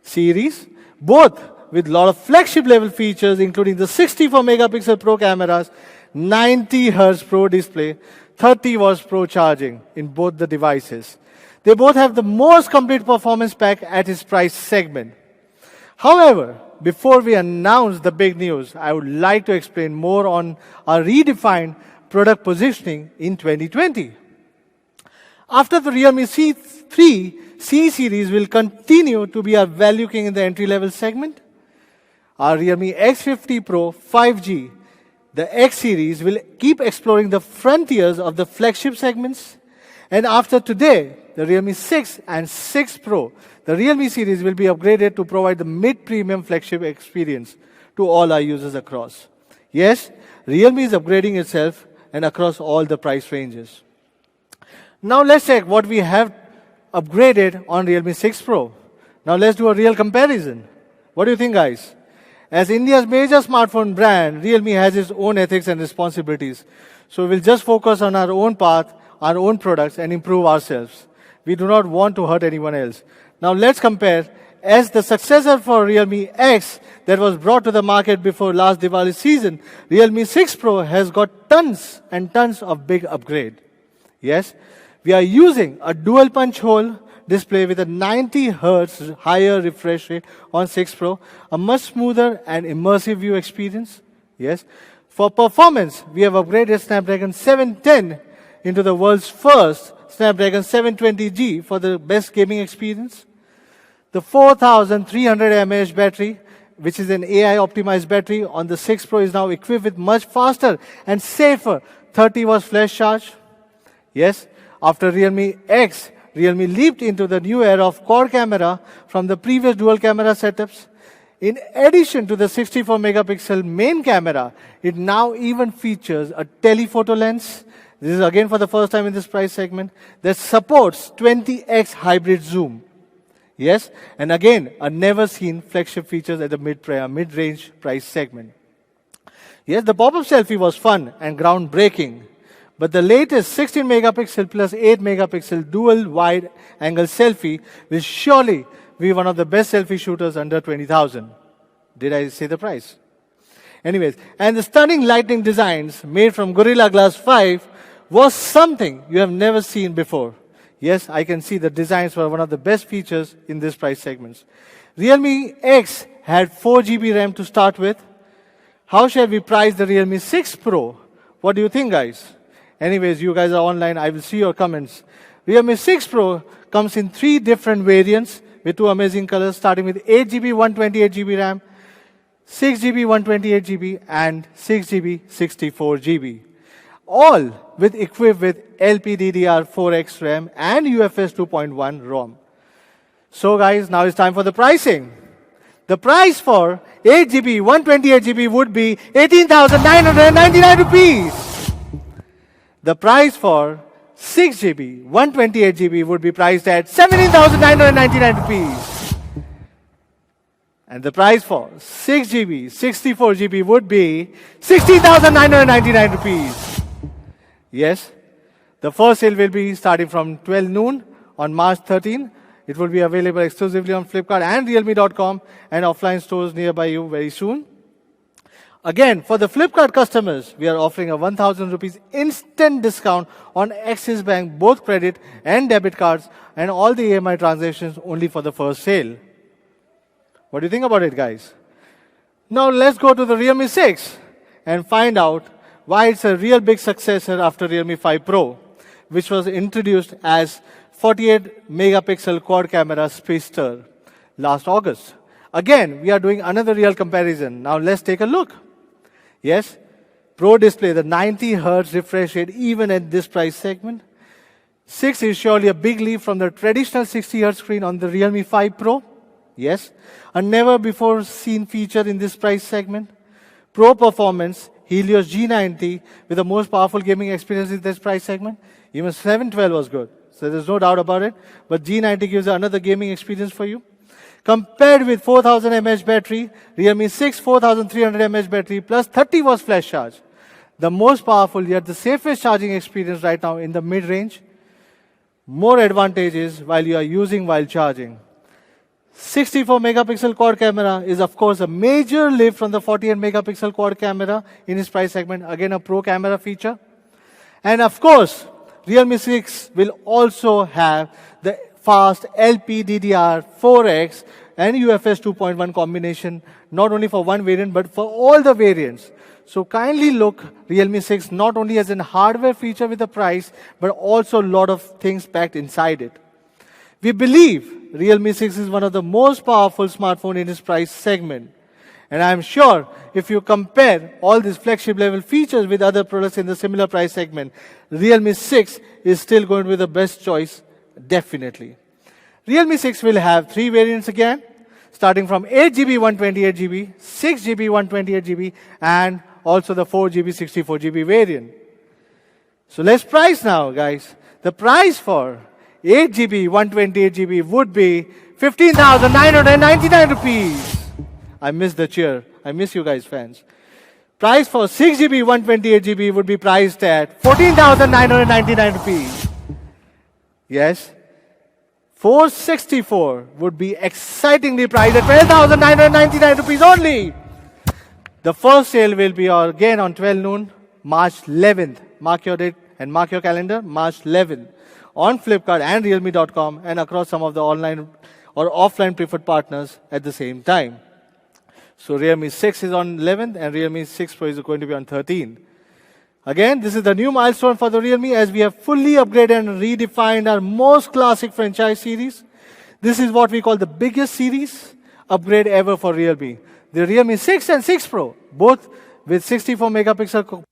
series, both with a lot of flagship level features, including the 64 megapixel Pro cameras, 90 Hz Pro display, 30 watts Pro charging in both the devices. They both have the most complete performance pack at its price segment. However, before we announce the big news, I would like to explain more on our redefined product positioning in 2020. After the Realme C3, C series will continue to be our value king in the entry-level segment. Our Realme X50 Pro 5G, the X series, will keep exploring the frontiers of the flagship segments. And after today, the Realme 6 and 6 Pro, the Realme series will be upgraded to provide the mid-premium flagship experience to all our users across. Yes, Realme is upgrading itself and across all the price ranges. Now let's check what we have upgraded on Realme 6 Pro. Now let's do a real comparison. What do you think, guys? As India's major smartphone brand, Realme has its own ethics and responsibilities. So we'll just focus on our own path, our own products, and improve ourselves. We do not want to hurt anyone else. Now let's compare. As the successor for Realme X that was brought to the market before last Diwali season, Realme 6 Pro has got tons and tons of big upgrade. Yes, we are using a dual punch hole display with a 90 Hz higher refresh rate on 6 Pro, a much smoother and immersive view experience. Yes, for performance, we have upgraded Snapdragon 710 into the world's first Snapdragon 720G for the best gaming experience. The 4300 mAh battery, which is an AI-optimized battery on the 6 Pro, is now equipped with much faster and safer 30 watts flash charge. Yes, after Realme X, Realme leaped into the new era of quad camera from the previous dual camera setups. In addition to the 64 megapixel main camera, it now even features a telephoto lens. This is again for the first time in this price segment that supports 20x hybrid zoom. Yes, and again, a never-seen flagship features at the mid-range price segment. Yes, the pop-up selfie was fun and groundbreaking, but the latest 16 megapixel plus 8 megapixel dual wide-angle selfie will surely be one of the best selfie shooters under 20,000. Did I say the price? Anyways, and the stunning lighting designs made from Gorilla Glass 5 was something you have never seen before. Yes, I can see the designs were one of the best features in this price segments. Realme X had 4 GB RAM to start with. How shall we price the Realme 6 Pro? What do you think, guys? Anyways, you guys are online. I will see your comments. Realme 6 Pro comes in 3 different variants with 2 amazing colors, starting with 8 GB 128 GB RAM, 6 GB 128 GB, and 6 GB 64 GB. All equipped with LPDDR4X RAM and UFS 2.1 ROM. So guys, now it's time for the pricing. The price for 8 GB 128 GB would be 18,999 rupees. The price for 6 GB 128 GB would be priced at 17,999 rupees. And the price for 6 GB 64 GB would be 16,999 rupees. Yes, the first sale will be starting from 12 noon on March 13. It will be available exclusively on Flipkart and Realme.com and offline stores nearby you very soon. Again, for the Flipkart customers, we are offering a 1,000 rupees instant discount on Axis Bank, both credit and debit cards, and all the EMI transactions only for the first sale. What do you think about it, guys? Now let's go to the Realme 6 and find out why it's a real big successor after Realme 5 Pro, which was introduced as 48 megapixel quad camera speedster last August. Again, we are doing another real comparison. Now let's take a look. Yes, Pro Display, the 90 Hertz refresh rate even at this price segment. 6 is surely a big leap from the traditional 60 Hz screen on the Realme 5 Pro. Yes, a never before seen feature in this price segment. Pro performance, Helios G90 with the most powerful gaming experience in this price segment. Even 712 was good, so there's no doubt about it. But G90 gives another gaming experience for you. Compared with 4000 mAh battery, Realme 6 4300 mAh battery plus 30 watts flash charge. The most powerful yet the safest charging experience right now in the mid-range. More advantages while you are using while charging. 64 megapixel quad camera is of course a major lift from the 48 megapixel quad camera in its price segment. Again, a pro camera feature. And of course, Realme 6 will also have the fast LPDDR4X and UFS 2.1 combination, not only for one variant, but for all the variants. So kindly look Realme 6 not only as a hardware feature with a price, but also a lot of things packed inside it. We believe Realme 6 is one of the most powerful smartphones in its price segment. And I'm sure if you compare all these flagship level features with other products in the similar price segment, Realme 6 is still going to be the best choice, definitely. Realme 6 will have 3 variants again, starting from 8GB 128GB, 6GB 128GB, and also the 4GB 64GB variant. So let's price now, guys. The price for 8GB 128GB would be 15,999 rupees. I miss the cheer. I miss you guys, fans. Price for 6GB 128GB would be priced at 14,999 rupees. Yes. 464 would be excitingly priced at 12,999 rupees only. The first sale will be again on 12 noon, March 11th. Mark your date and mark your calendar, March 11th. On Flipkart and Realme.com and across some of the online or offline preferred partners at the same time. So Realme 6 is on 11th and Realme 6 Pro is going to be on 13th. Again, this is the new milestone for the Realme as we have fully upgraded and redefined our most classic franchise series. This is what we call the biggest series upgrade ever for Realme. The Realme 6 and 6 Pro, both with 64 megapixel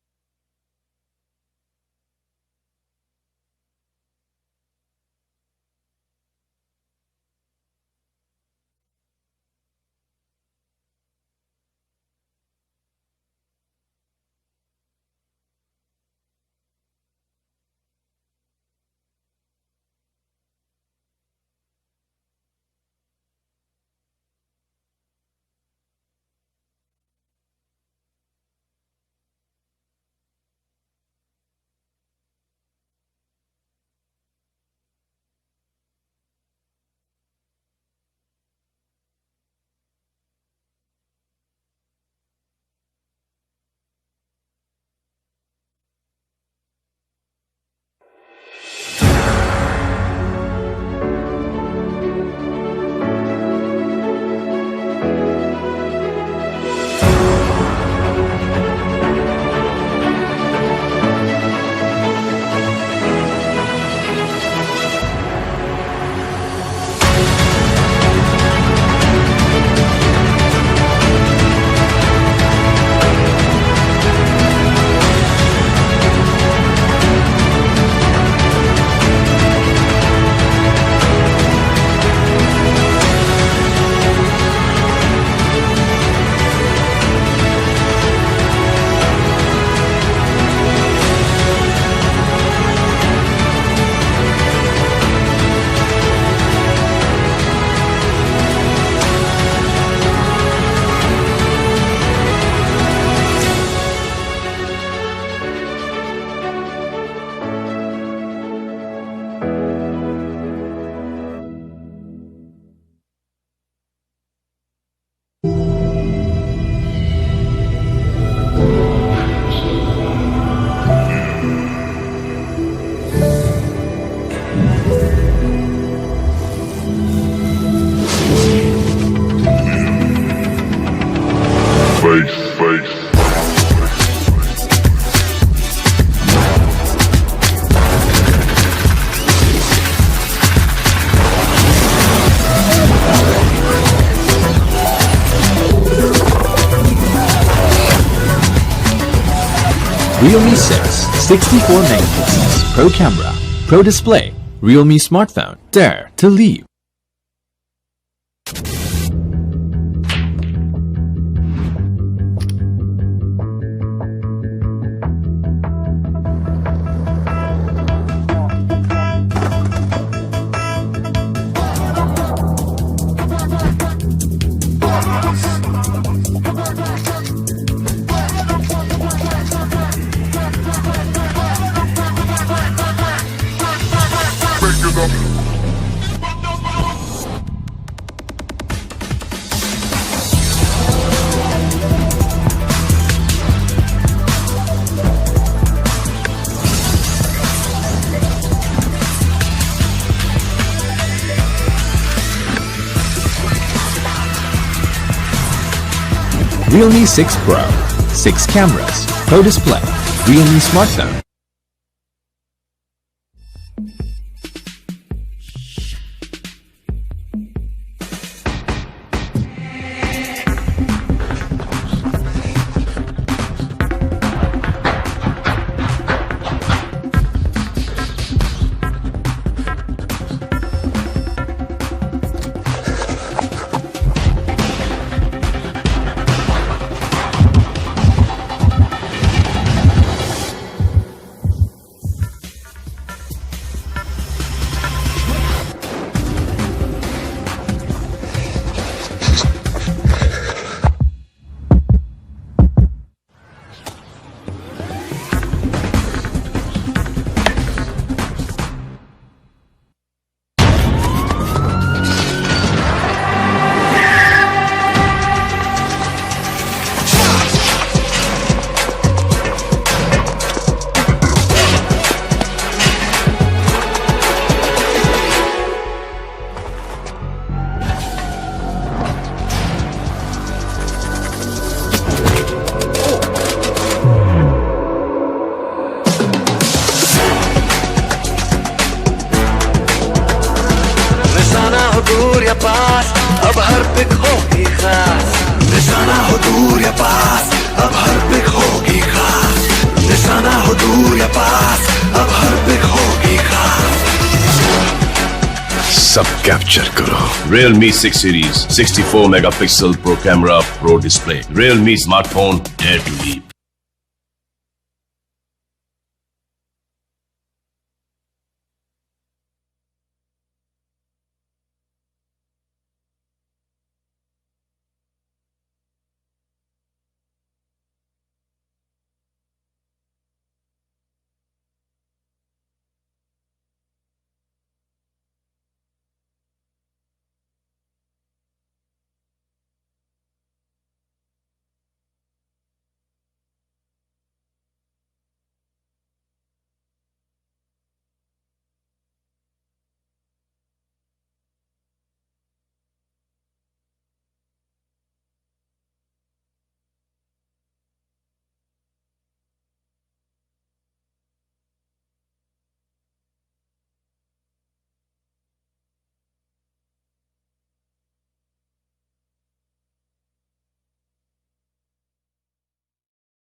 Realme 6, 64 megapixels, Pro camera, Pro display, Realme smartphone. Dare to leap. Realme 6 Pro, 6 cameras, Pro display, Realme smartphone. दूर या पास अब हर pick होगी खास निशाना हो दूर या पास अब हर पिक होगी खास निशाना हो दूर या पास अब हर पिक होगी खास सब कैप्चर करो. Realme 6 series, 64 megapixel Pro camera, Pro display. Realme smartphone, dare to leap.